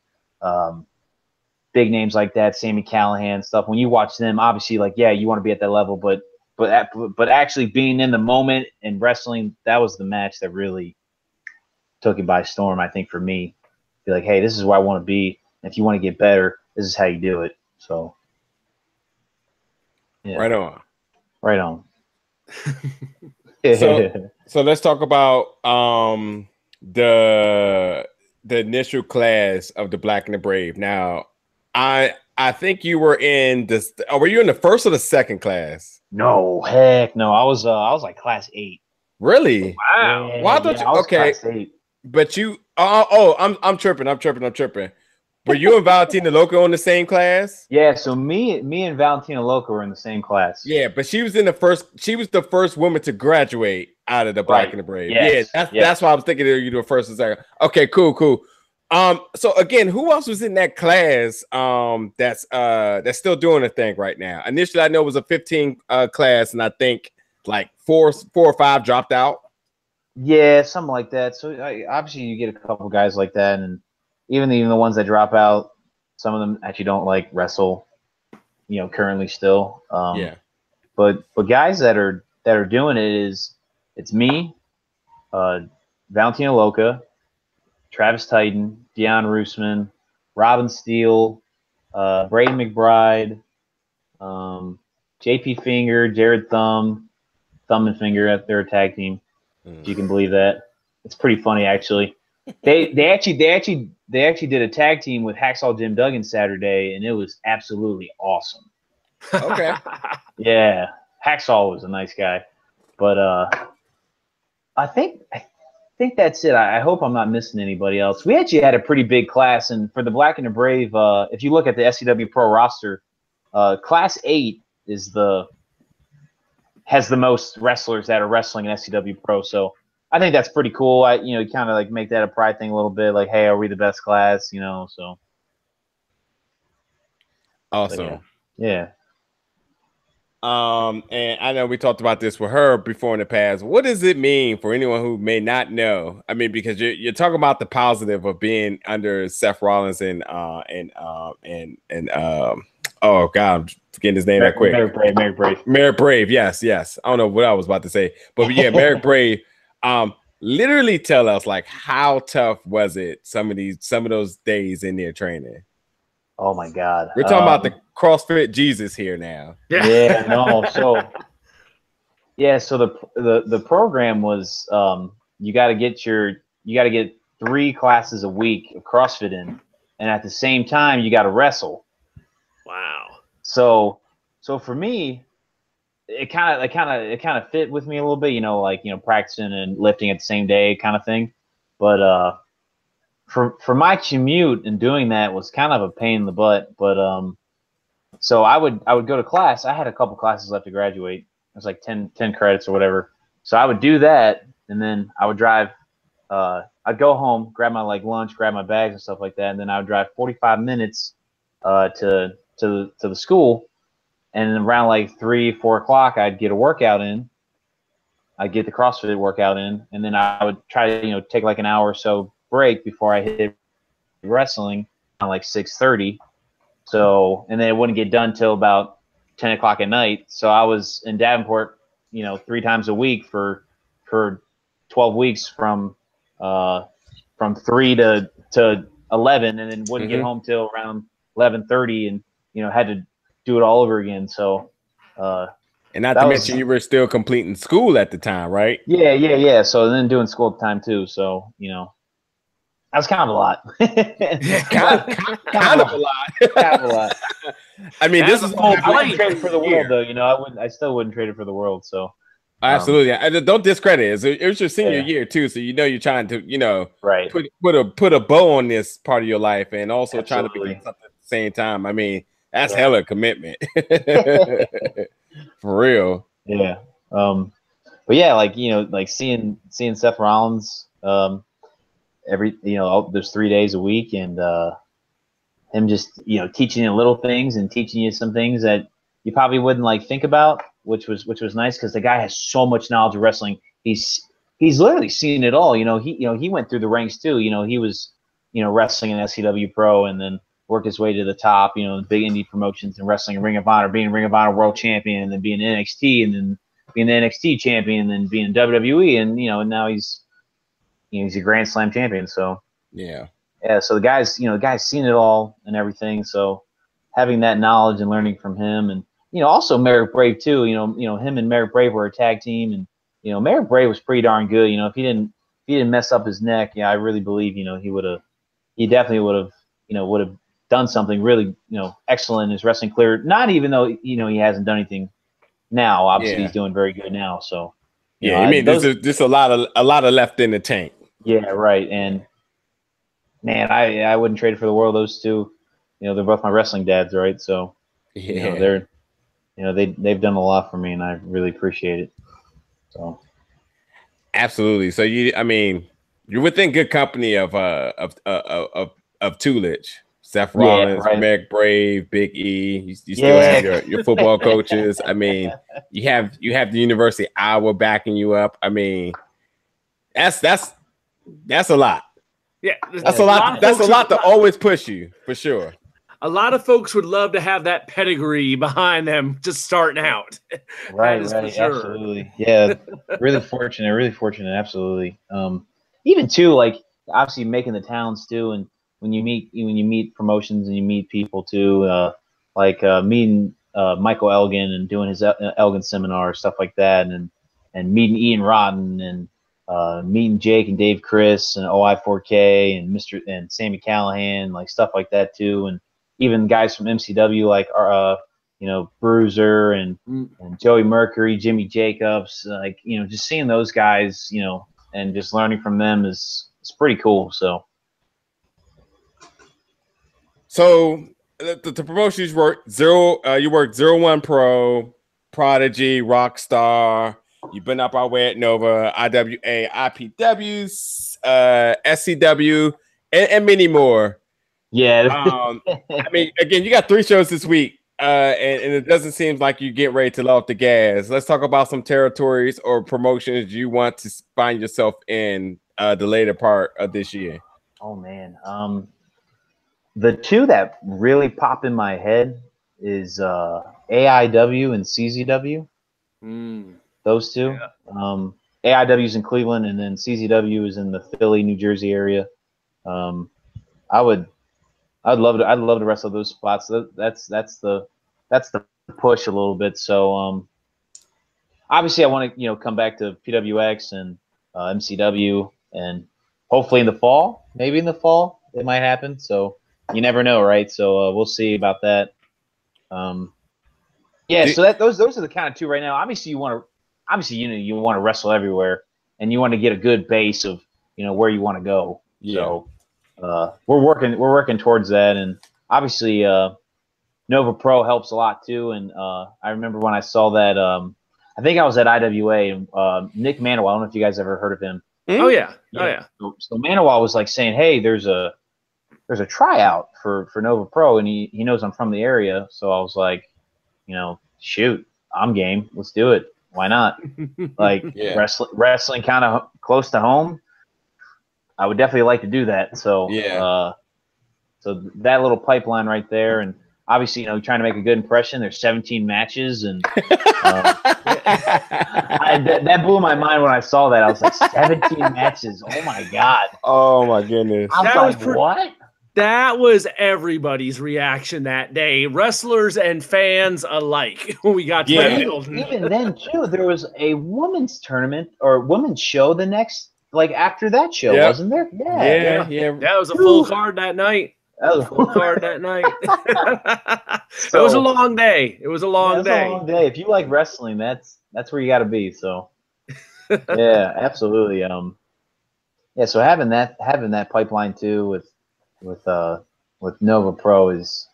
big names like that, Sami Callihan, stuff. When you watch them, obviously, like, yeah, you want to be at that level, but actually being in the moment and wrestling, that was the match that really took it by storm. I think for me, be like, hey, this is where I want to be. And if you want to get better, this is how you do it. So, yeah. Right on. Right on. So let's talk about the initial class of the Black and the Brave. Now, I think you were in this. Were you in the first or the second class? No, heck no. I was like class 8. Really? Wow. Yeah, Why don't you? Okay, class 8. but you. I'm tripping. Were you and Valentina Loca on the same class? Yeah. So me and Valentina Loca were in the same class. Yeah, but she was in the first. She was the first woman to graduate out of the Black and the Brave. Yes. Yeah, that's why I was thinking you were first and second. Okay, cool. So again, who else was in that class that's still doing a thing right now? Initially, I know it was a 15 class, and I think like four or five dropped out. Yeah, something like that. So obviously you get a couple guys like that, and even the ones that drop out, some of them actually don't like wrestle, currently still. Yeah. But guys that are doing it's me, Valentina Loca, Travis Titan, Dion Roosman, Robin Steele, Brady McBride, JP Finger, Jared Thumb and Finger. They're a tag team. If you can believe that. It's pretty funny, actually. They actually did a tag team with Hacksaw Jim Duggan Saturday, and it was absolutely awesome. Okay. Yeah, Hacksaw was a nice guy, but I think that's it. I hope I'm not missing anybody else. We actually had a pretty big class, and for the Black and the Brave, if you look at the SCW Pro roster, Class 8 has the most wrestlers that are wrestling in SCW Pro. So I think that's pretty cool. You kind of like make that a pride thing a little bit. Like, hey, are we the best class? So awesome. Yeah. And I know we talked about this with her before in the past. What does it mean for anyone who may not know? I mean, because you're talking about the positive of being under Seth Rollins and oh God, I'm forgetting his name that quick. Marek Brave. Yes. I don't know what I was about to say, but yeah, Marek Brave. Literally tell us, like, how tough was it some of those days in there training? Oh my God. We're talking about the CrossFit Jesus here now. Yeah, no. So the program was you got to get 3 classes a week of CrossFit in, and at the same time you got to wrestle. Wow. So for me, it kind of fit with me a little bit, practicing and lifting at the same day kind of thing. But for my commute and doing that was kind of a pain in the butt. But so I would go to class. I had a couple classes left to graduate. It was like 10 credits or whatever. So I would do that, and then I would drive. I'd go home, grab my lunch, grab my bags and stuff like that, and then I would drive 45 minutes to the school. And around like 3-4 o'clock, I'd get a workout in. I'd get the CrossFit workout in, and then I would try to take like an hour or so break before I hit wrestling on like 6:30. So, and then it wouldn't get done till about 10 o'clock at night. So I was in Davenport, 3 times a week for 12 weeks from 3 to to 11, and then wouldn't get home till around 11:30, and had to do it all over again. So, and not to mention you were still completing school at the time, right? Yeah. So then doing school at the time too. So that was kind of a lot. kind of a lot. I mean, this is I wouldn't trade it for the world, though. I still wouldn't trade it for the world. So absolutely, don't discredit it. It was your senior year too, so you're trying to right put a bow on this part of your life, and also trying to be something at the same time. I mean, that's hella commitment. For real. Yeah. But yeah, like seeing Seth Rollins there's 3 days a week, and him just teaching you little things and teaching you some things that you probably wouldn't think about, which was nice, because the guy has so much knowledge of wrestling. He's literally seen it all. He went through the ranks too. He was wrestling in SCW Pro, and then worked his way to the top, the big indie promotions, and wrestling in Ring of Honor, being Ring of Honor World Champion, and then being NXT, and then being the NXT champion, and then being WWE, and and now he's a Grand Slam champion. So yeah. So the guy's seen it all and everything. So having that knowledge and learning from him, and also Marek Brave too. Him and Marek Brave were a tag team, and Marek Brave was pretty darn good. If he didn't mess up his neck, I really believe he definitely would have done something really excellent in his wrestling career. Not even though he hasn't done anything now. Obviously, he's doing very good now. So there's just a lot of left in the tank. Yeah, right. And man, I wouldn't trade it for the world. Those two, they're both my wrestling dads, right? So they're they've done a lot for me, and I really appreciate it. So absolutely. So you're within good company of Tulich. Seth Rollins, Marek Brave, Big E. You still have your football coaches. I mean, you have the University of Iowa backing you up. I mean, that's a lot. Yeah, that's a lot. That's a lot to always push you, for sure. A lot of folks would love to have that pedigree behind them just starting out. Right, for sure. Absolutely. Yeah, really fortunate, absolutely. Even too, obviously making the towns too, and when you meet promotions and you meet people too, meeting Michael Elgin and doing his Elgin seminar, stuff like that, and meeting Ian Rotten, and meeting Jake and Dave Chris and OI4K and Sammy Callahan, stuff like that too, and even guys from MCW Bruiser and Joey Mercury, Jimmy Jacobs, just seeing those guys, and just learning from them is pretty cool. So the promotions work you worked 01 Pro, Prodigy, Rockstar. You've been up our way at Nova, IWA, IPWs, SCW, and many more. Yeah. I mean, again, you got 3 shows this week, and it doesn't seem like you get ready to let off the gas. Let's talk about some territories or promotions you want to find yourself in the later part of this year. Oh man. The 2 that really pop in my head is AIW and CZW. Those 2. Yeah. AIW is in Cleveland, and then CZW is in the Philly, New Jersey area. I'd love to wrestle those spots. That's the push a little bit. So obviously I want to come back to PWX and MCW, and hopefully maybe in the fall it might happen. So you never know, right? So we'll see about that. So those are the kind of 2 right now. Obviously you want to wrestle everywhere, and you want to get a good base of where you want to go. Yeah. So we're working towards that, and obviously Nova Pro helps a lot too. And I remember when I saw that, I think I was at IWA, and Nick Manowar, I don't know if you guys ever heard of him. Oh yeah. So Manowar was saying, hey, there's a tryout for Nova Pro, and he knows I'm from the area. So I was like, shoot, I'm game. Let's do it. Why not? Wrestling kind of close to home. I would definitely like to do that. So so that little pipeline right there, and obviously, trying to make a good impression. There's 17 matches, and that blew my mind when I saw that. I was like, 17 matches. Oh my god. Oh my goodness. I was like, what? That was everybody's reaction that day, wrestlers and fans alike. When we got to that building. Even then, too, there was a women's tournament or women's show the next, after that show, wasn't there? Yeah. That was a full card that night. It was a long day. It was a long day. If you like wrestling, that's where you got to be. So, yeah, absolutely. So having that pipeline too with Nova Pro is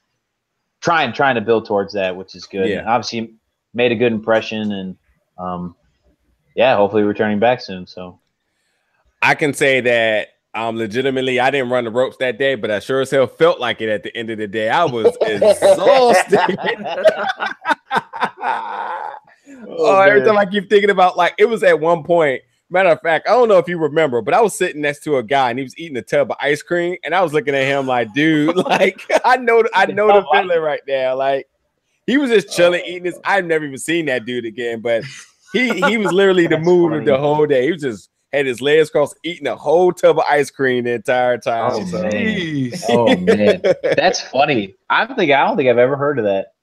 trying to build towards that, which is good. Yeah. And obviously made a good impression, and hopefully returning back soon. So I can say that legitimately, I didn't run the ropes that day, but I sure as hell felt like it at the end of the day. I was exhausted. Every time I keep thinking about, it was at one point. Matter of fact, I don't know if you remember, but I was sitting next to a guy and he was eating a tub of ice cream, and I was looking at him like, dude, I know the feeling right now. He was just chilling, eating this. I've never even seen that dude again, but he was literally the mood of the whole day. He was just had his legs crossed, eating a whole tub of ice cream the entire time. Oh man, that's funny. I don't think I've ever heard of that.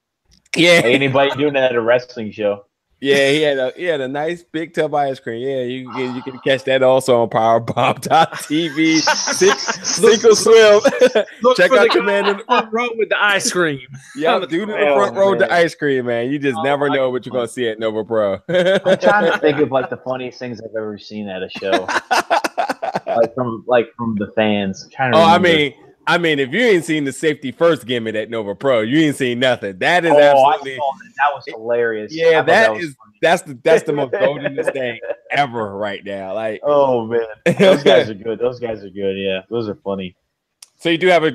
Yeah, anybody doing that at a wrestling show? Yeah, he had a nice big tub of ice cream. Yeah, you can catch that also on Powerbomb.tv. Sink or swim. Check out the man in the front row with the ice cream. Yeah, dude in the front row with the ice cream, man. You just never know what you're gonna see at Nova Pro. I'm trying to think of the funniest things I've ever seen at a show. from the fans. I'm trying to remember. I mean, if you ain't seen the safety first gimmick at Nova Pro, you ain't seen nothing. That is absolutely that was hilarious. Yeah, that's the most goldenest thing ever right now. Oh man, those guys are good. Yeah, those are funny. So you do have a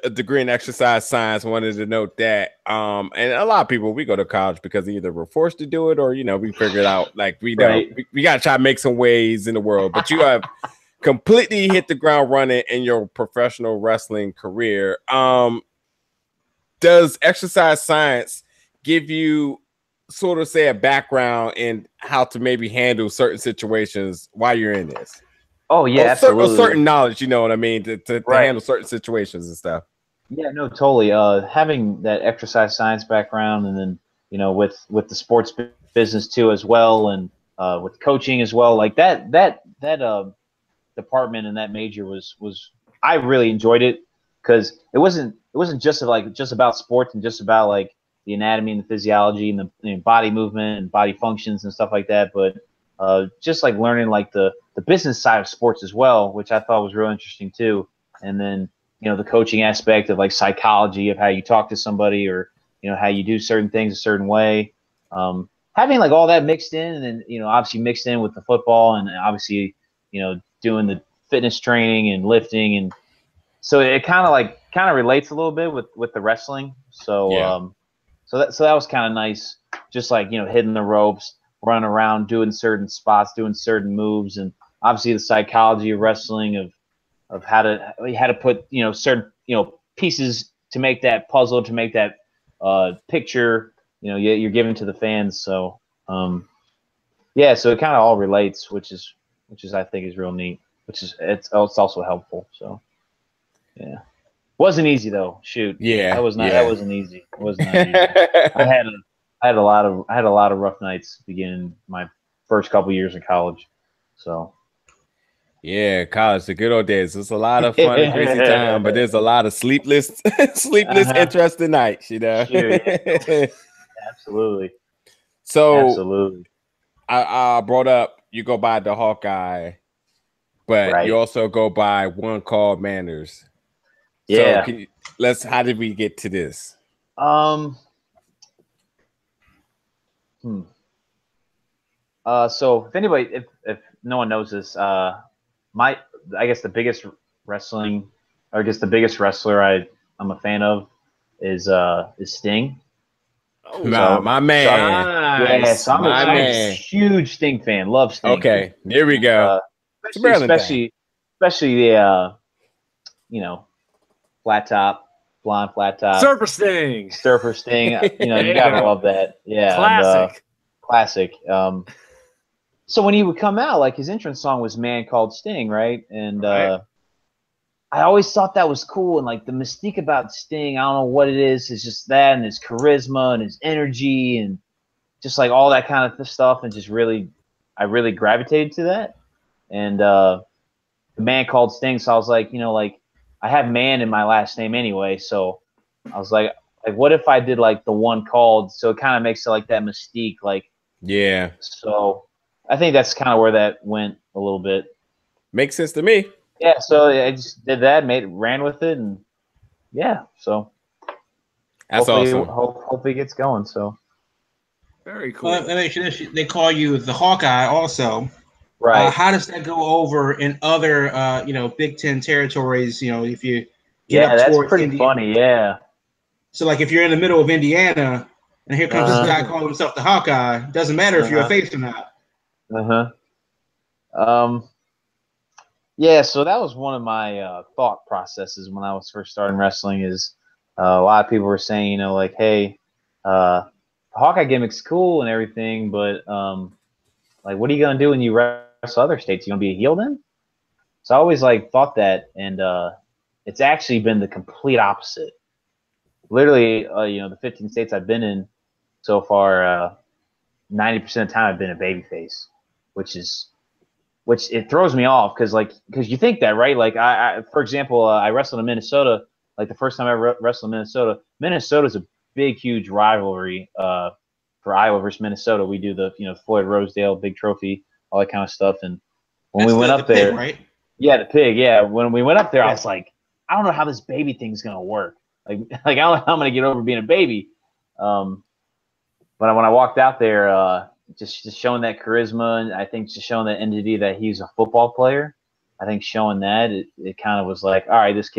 degree in exercise science. Wanted to note that. And a lot of people, we go to college because either we're forced to do it or we figured out we got to try to make some ways in the world. But you have completely hit the ground running in your professional wrestling career. Does exercise science give you sort of a background in how to maybe handle certain situations while you're in this? Oh yeah, absolutely. Certain knowledge, you know what I mean, to handle certain situations and stuff. Yeah, no, totally. Having that exercise science background, and then with the sports business too as well, and with coaching as well, that department and that major was I really enjoyed it, because it wasn't just about sports and just about the anatomy and the physiology and the body movement and body functions and stuff like that, but just learning the business side of sports as well, which I thought was real interesting too. And then the coaching aspect of psychology of how you talk to somebody, or how you do certain things a certain way, having all that mixed in, and then obviously mixed in with the football, and obviously doing the fitness training and lifting, and so it kind of relates a little bit with the wrestling. So so that was kind of nice, just hitting the ropes, running around, doing certain spots, doing certain moves, and obviously the psychology of wrestling of how to put certain pieces to make that puzzle, to make that picture you're giving to the fans. So so it kind of all relates, which I think is real neat, it's also helpful. So yeah, wasn't easy though. Shoot, that wasn't easy. It was not easy. I had a lot of rough nights beginning my first couple years in college. So yeah, college, the good old days. It's a lot of fun and crazy time, but there's a lot of sleepless, interesting nights. Sure, yeah. Absolutely. So absolutely. I brought up you go by the Hawkeye, but you also go by one called Manders. Yeah. So how did we get to this? So if no one knows this, I guess the biggest wrestling, or I guess the biggest wrestler I'm a fan of is Sting. Oh, my man. So I'm a huge Sting fan. Love Sting. Okay, here we go. Especially the flat top, blonde flat top. Surfer Sting. Surfer Sting. You gotta love that. Yeah. Classic. Classic. So when he would come out, like his entrance song was "Man Called Sting," right? And I always thought that was cool, and like the mystique about Sting, I don't know what it is. It's just that, and his charisma, and his energy, and just like all that kind of stuff, and just I really gravitated to that. And the Man Called Sting, so I was like, like I have man in my last name anyway, so I was like what if I did like the one called? So it kind of makes it like that mystique, like So I think that's kind of where that went a little bit. Makes sense to me. Yeah, so I just did that, ran with it, and so that's awesome. Hopefully it gets going. So very cool. Well, they call you the Hawkeye, also. Right. How does that go over in other, Big Ten territories? If you get up that's towards pretty Indiana. funny. Yeah. So, like, if you're in the middle of Indiana, and here comes this guy calling himself the Hawkeye, doesn't matter if you're a face or not. Yeah, so that was one of my thought processes when I was first starting wrestling. Is a lot of people were saying, like, hey, the Hawkeye gimmick's cool and everything, but like, what are you gonna do when you wrestle other states? You gonna be a heel then? So I always thought that, and it's actually been the complete opposite. Literally, the 15 states I've been in so far, 90% of the time I've been a babyface, which it throws me off because you think that, right? Like I for example, I wrestled in Minnesota. Like the first time I wrestled in Minnesota. Minnesota's a big, huge rivalry for Iowa versus Minnesota. We do the Floyd Rosedale big trophy, all that kind of stuff. And when we went up there, pig, right? Yeah, the pig. Yeah, when we went up there, I was like, I don't know how this baby thing's gonna work. Like I don't know how I'm gonna get over being a baby. But when I walked out there, just showing that charisma, and I think just showing that entity that he's a football player. I think showing that it kind of was like, all right, this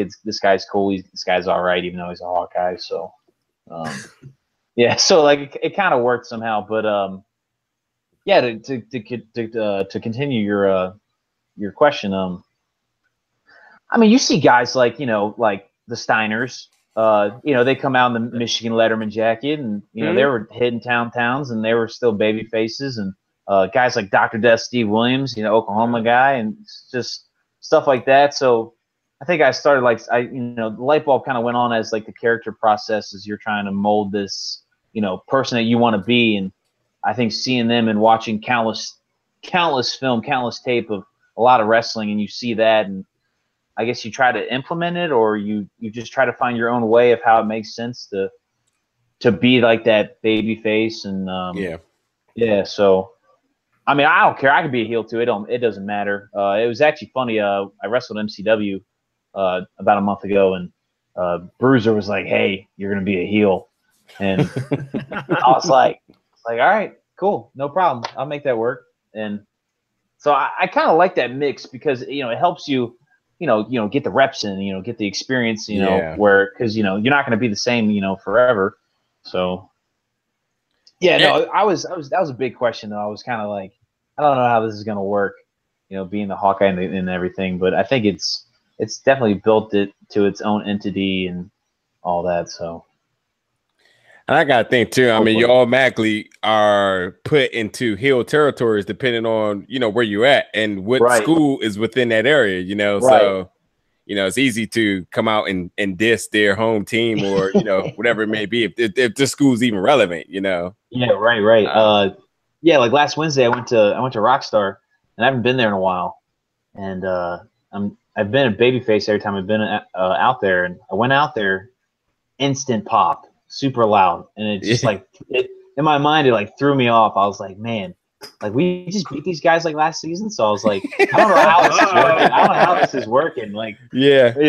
guy's cool. This guy's all right, even though he's a Hawkeye. So, so like it kind of worked somehow. But to continue your question, I mean, you see guys like like the Steiners. They come out in the Michigan Letterman jacket, and they were hitting towns, and they were still baby faces. And guys like Dr. Death, Steve Williams, Oklahoma guy, and just stuff like that. So I think I started the light bulb kind of went on as like the character process as you're trying to mold this person that you want to be. And I think seeing them and watching countless film, countless tape of a lot of wrestling, and you see that, and I guess you try to implement it, or you just try to find your own way of how it makes sense to be like that baby face. And so I mean, I don't care. I could be a heel too. It doesn't matter. It was actually funny. I wrestled MCW about a month ago, and Bruiser was like, "Hey, you're gonna be a heel," and I was like, all right, cool, no problem. I'll make that work. And so I kind of like that mix because it helps you. Get the reps in, get the experience, where, because, you're not going to be the same, forever. So, that was a big question though. I was kind of like, I don't know how this is going to work, being the Hawkeye and everything, but I think it's definitely built it to its own entity and all that. So. And I got to think too, I mean, you automatically are put into heel territories depending on, where you're at and what school is within that area, so, it's easy to come out and diss their home team or, whatever it may be, if the school's even relevant, Yeah, right. Like last Wednesday, I went to Rockstar, and I haven't been there in a while. And I've been a babyface every time I've been out there. And I went out there, instant pop. Super loud, and it just in my mind it threw me off. I was like, man, we just beat these guys last season. So I was like, I don't know how this is working. I don't know how this is working.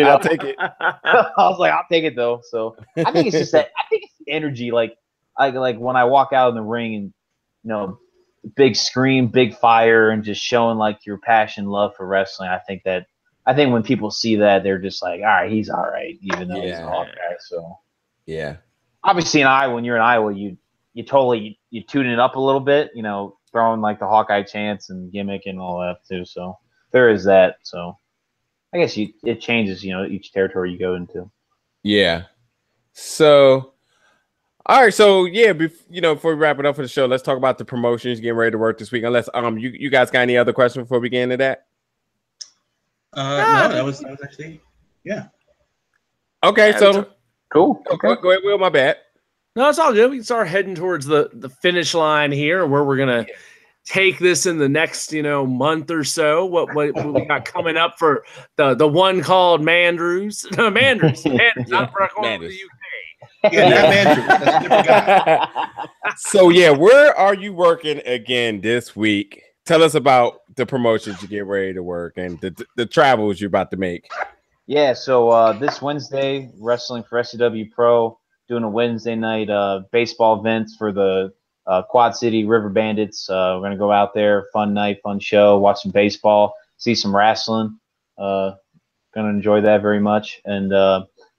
I'll take it. I was like, I'll take it though. So I think it's just that. I think it's the energy. Like when I walk out in the ring and big scream, big fire, and just showing your passion, love for wrestling. I think when people see that, they're just like, all right, he's all right, even though he's a Hawkeye. So yeah. Obviously in Iowa, when you're in Iowa, you totally tune it up a little bit, throwing the Hawkeye chants and gimmick and all that too. So there is that. So I guess it changes, each territory you go into. Yeah. So, all right. So yeah, before we wrap it up for the show, let's talk about the promotions getting ready to work this week. Unless you guys got any other questions before we get into that? No, that was actually Okay, so cool. Okay. Go ahead, Will. My bad. No, it's all good. We can start heading towards the finish line here, where we're gonna take this in the next month or so. What we got coming up for the one called Manders? No, Manders. Not Manders. The UK. Yeah, not Manders. That's a different guy. So yeah, where are you working again this week? Tell us about the promotions you get ready to work and the travels you're about to make. Yeah, so this Wednesday, wrestling for SCW Pro, doing a Wednesday night baseball events for the Quad City River Bandits. We're going to go out there, fun night, fun show, watch some baseball, see some wrestling. Going to enjoy that very much. And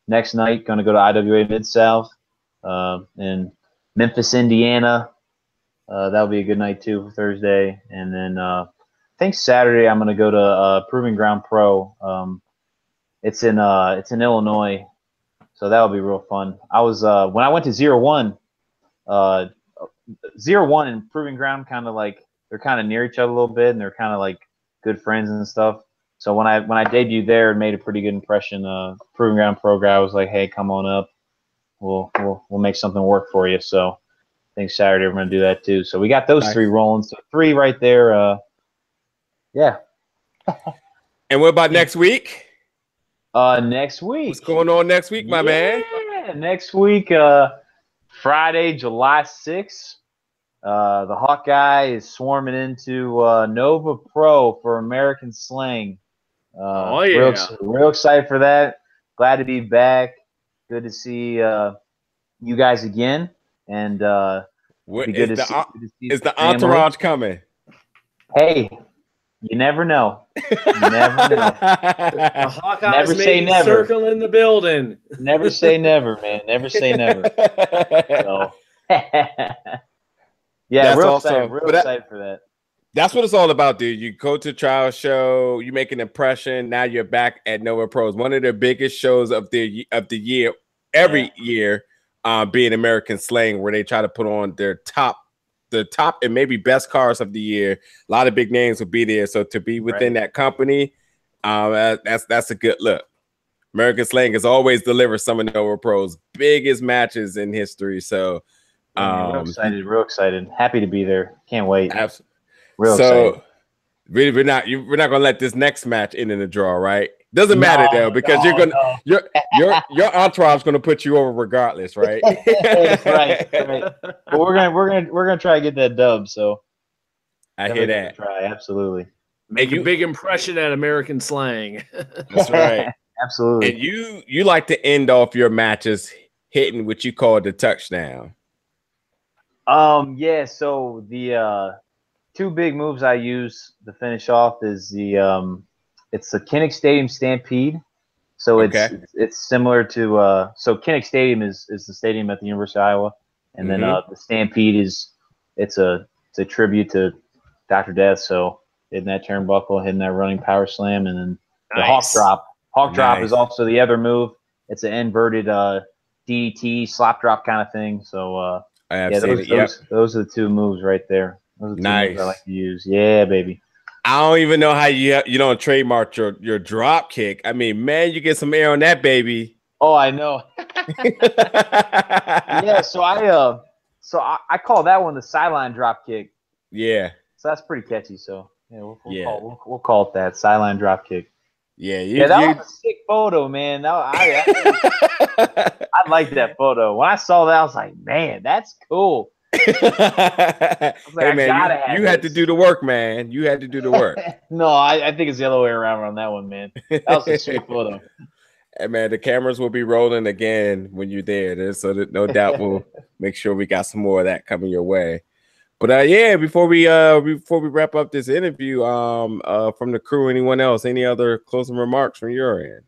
next night, going to go to IWA Mid-South in Memphis, Indiana. That'll be a good night, too, for Thursday. And then I think Saturday I'm going to go to Proving Ground Pro. It's in Illinois, so that'll be real fun. I was when I went to 0-1 and Proving Ground they're kind of near each other a little bit, and they're kind of like good friends and stuff. So when I debuted there and made a pretty good impression, Proving Ground Pro guy was like, "Hey, come on up, we'll make something work for you." So I think Saturday we're gonna do that too. So we got those three rolling. So 3 right there. Yeah. And what about next week? Next week. What's going on next week, my man? Yeah, next week, Friday, July 6th, the Hawkeye is swarming into Nova Pro for American Slang. Real excited for that. Glad to be back. Good to see you guys again. And is the entourage coming? Hey. You never know. You never know. The Hawkeyes never say never. Circle in the building. Never say never, man. Never say never. So. Yeah, real excited for that. That's what it's all about, dude. You go to trial show, you make an impression. Now you're back at Nova Pros, one of the biggest shows of the year, every year, being American Slang, where they try to put on the top and maybe best cars of the year. A lot of big names will be there. So to be within that company, that's a good look. American Slang has always delivered some of Nova Pro's biggest matches in history. So real excited. Happy to be there. Can't wait. Absolutely. Real excited. Really, we're not gonna let this next match end in a draw, right? Doesn't matter though, because your entourage is gonna put you over regardless, right? right. But we're gonna try to get that dub. So I hear that. Try absolutely. Make a big impression at American Slang. That's right. Absolutely. And you like to end off your matches hitting what you call the touchdown. Yeah. So the 2 big moves I use to finish off is it's the Kinnick Stadium Stampede. So it's similar to so Kinnick Stadium is the stadium at the University of Iowa, and then the Stampede it's a tribute to Dr. Death. So hitting that turnbuckle, hitting that running power slam, and then the Hawk Drop. Hawk Drop is also the other move. It's an inverted DDT slap drop kind of thing. So those are the 2 moves right there. Those are the 2 moves I like to use. Yeah, baby. I don't even know how you don't trademark your drop kick. I mean, man, you get some air on that, baby. Oh, I know. Yeah, so I call that one the sideline drop kick. Yeah. So that's pretty catchy. So we'll call it that sideline drop kick. Yeah, that was a sick photo, man. I like that photo. When I saw that, I was like, man, that's cool. Hey man, you had to do the work, man. You had to do the work. No, I think it's the other way around on that one, man. That was a sweet photo. Hey man, the cameras will be rolling again when you're there. So that no doubt we'll make sure we got some more of that coming your way. But yeah, before we wrap up this interview, from the crew, anyone else, any other closing remarks from your end?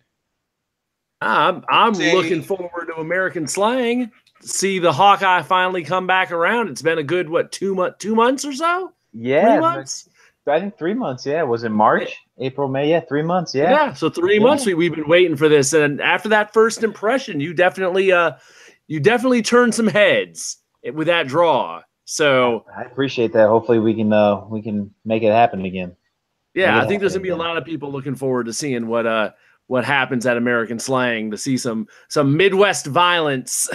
I'm looking forward to American Slang. See the Hawkeye finally come back around. It's been a good 2 months or so? Yeah. 3 months? I think 3 months, yeah. Was it March, April, May? Yeah, 3 months, yeah. Yeah, so 3 months we've been waiting for this. And after that first impression, you definitely you definitely turned some heads with that draw. So I appreciate that. Hopefully we can make it happen again. Yeah, I think there's gonna be a lot of people looking forward to seeing what happens at American Slang, to see some Midwest violence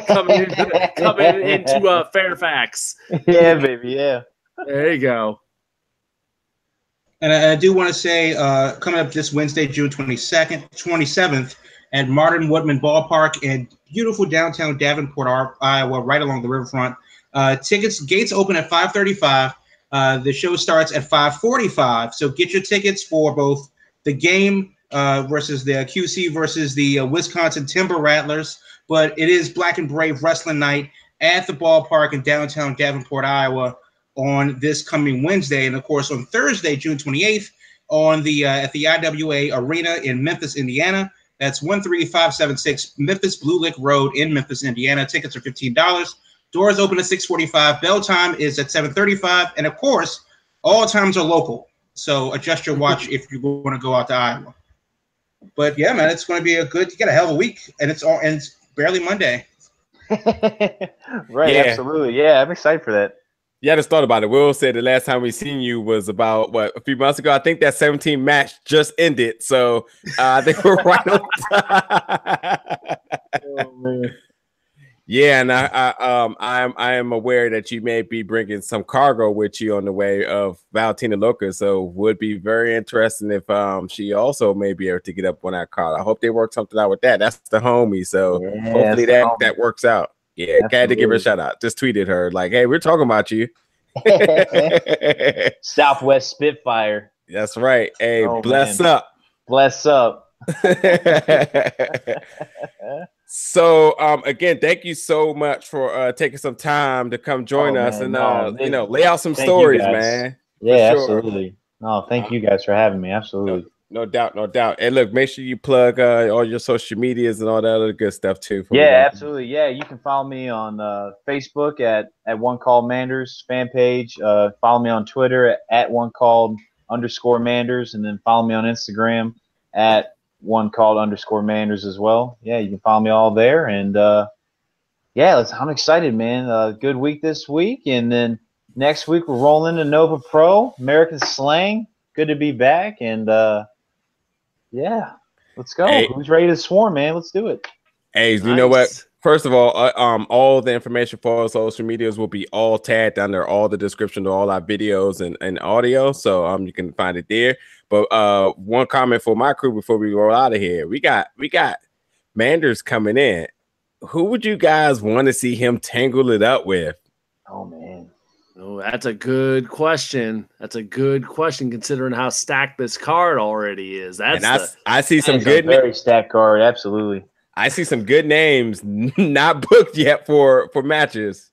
coming into Fairfax. Yeah, baby. Yeah. There you go. And I do want to say, coming up this Wednesday, June 27th, at Martin Woodman Ballpark in beautiful downtown Davenport, Iowa, right along the riverfront. Gates open at 5:35. The show starts at 5:45. So get your tickets for both the game versus the QC versus the Wisconsin Timber Rattlers. But it is Black and Brave Wrestling Night at the ballpark in downtown Davenport, Iowa, on this coming Wednesday. And of course, on Thursday, June 28th, on the at the IWA Arena in Memphis, Indiana. That's 13576 Memphis Blue Lick Road in Memphis, Indiana. Tickets are $15. Doors open at 6:45. Bell time is at 7:35. And of course, all times are local. So adjust your watch if you want to go out to Iowa. But yeah, man, it's going to be you got a hell of a week, and it's barely Monday. Right, yeah. Absolutely. Yeah, I'm excited for that. Yeah, I just thought about it. Will said the last time we seen you was about a few months ago. I think that 17 match just ended, so I think we're right on time. Oh, man. Yeah, and I am aware that you may be bringing some cargo with you on the way of Valentina Loca, so would be very interesting if she also may be able to get up on that car. I hope they work something out with that. That's the homie, so hopefully that works out. Yeah, absolutely. Had to give her a shout out. Just tweeted her like, "Hey, we're talking about you." Southwest Spitfire. That's right. Hey, bless up. Bless up. So again, thank you so much for taking some time to come join us and lay out some stories, man. Yeah, absolutely. No, thank you guys for having me. Absolutely. No doubt, no doubt. And look, make sure you plug all your social medias and all that other good stuff too. Yeah, absolutely. Yeah, you can follow me on Facebook at One Called Manders fan page. Follow me on Twitter at @OneCalled_Manders, and then follow me on Instagram at @OneCalled_Manders as well. Yeah, you can follow me all there. And I'm excited, man. Good week this week, and then next week we're rolling into Nova Pro, American Slang. Good to be back, and yeah, let's go. Hey, who's ready to swarm, man? Let's do it. Hey, you know what? First of all the information for our social medias will be all tagged under all the description to all our videos and audio, so you can find it there. But one comment for my crew before we roll out of here: we got Manders coming in. Who would you guys want to see him tangle it up with? Oh man. Oh, that's a good question. That's a good question considering how stacked this card already is. I see some good very stacked card. Absolutely. I see some good names not booked yet for matches.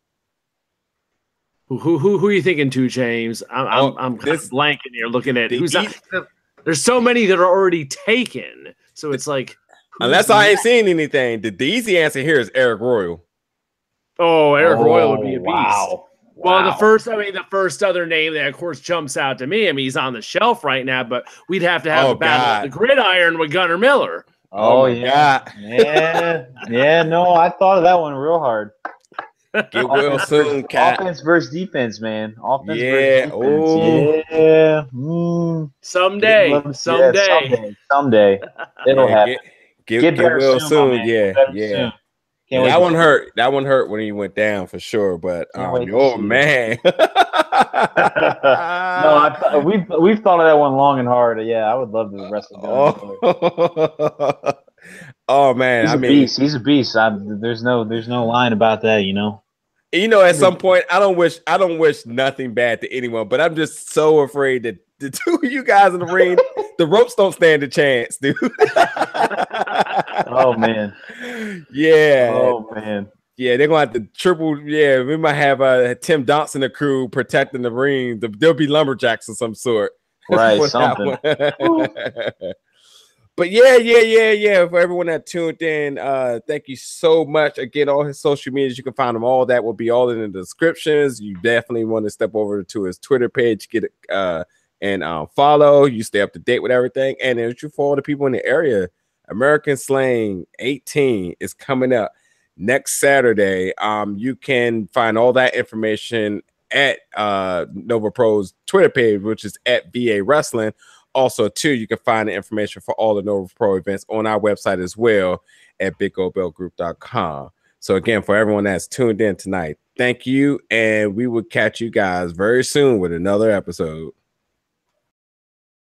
Who are you thinking to, James? I'm kind of blanking here looking at who's not. There's so many that are already taken. So it's like unless I ain't seen anything, the easy answer here is Eric Royal. Oh, Eric Royal would be a beast. Wow. Well, the first other name that, of course, jumps out to me. I mean, he's on the shelf right now, but we'd have to have a battle of the gridiron with Gunnar Miller. Oh yeah. Yeah. No, I thought of that one real hard. Get well soon, Cat. Offense versus defense, man. Offense versus defense. Yeah. Someday. It'll happen. Get well soon. Yeah. That one hurt. That one hurt when he went down for sure. But man. No, we've thought of that one long and hard. Yeah, I would love to wrestle. Oh man, he's a beast. There's no line about that. At some point, I don't wish nothing bad to anyone, but I'm just so afraid that the two of you guys in the ring, the ropes don't stand a chance, dude. Oh man. Yeah. Oh man. Yeah, they're gonna have to triple. Yeah, we might have Tim Donson the crew protecting the ring. There'll be lumberjacks of some sort. Right, something. But yeah. For everyone that tuned in, thank you so much. Again, all his social medias, you can find them all. That will be all in the descriptions. You definitely want to step over to his Twitter page, get it and follow. You stay up to date with everything. And if you follow the people in the area, American Slang 18 is coming up. next Saturday. You can find all that information at Nova Pro's Twitter page, which is at VA Wrestling. Also, too, you can find the information for all the Nova Pro events on our website as well at BigOBellGroup.com. So again, for everyone that's tuned in tonight, thank you, and we will catch you guys very soon with another episode.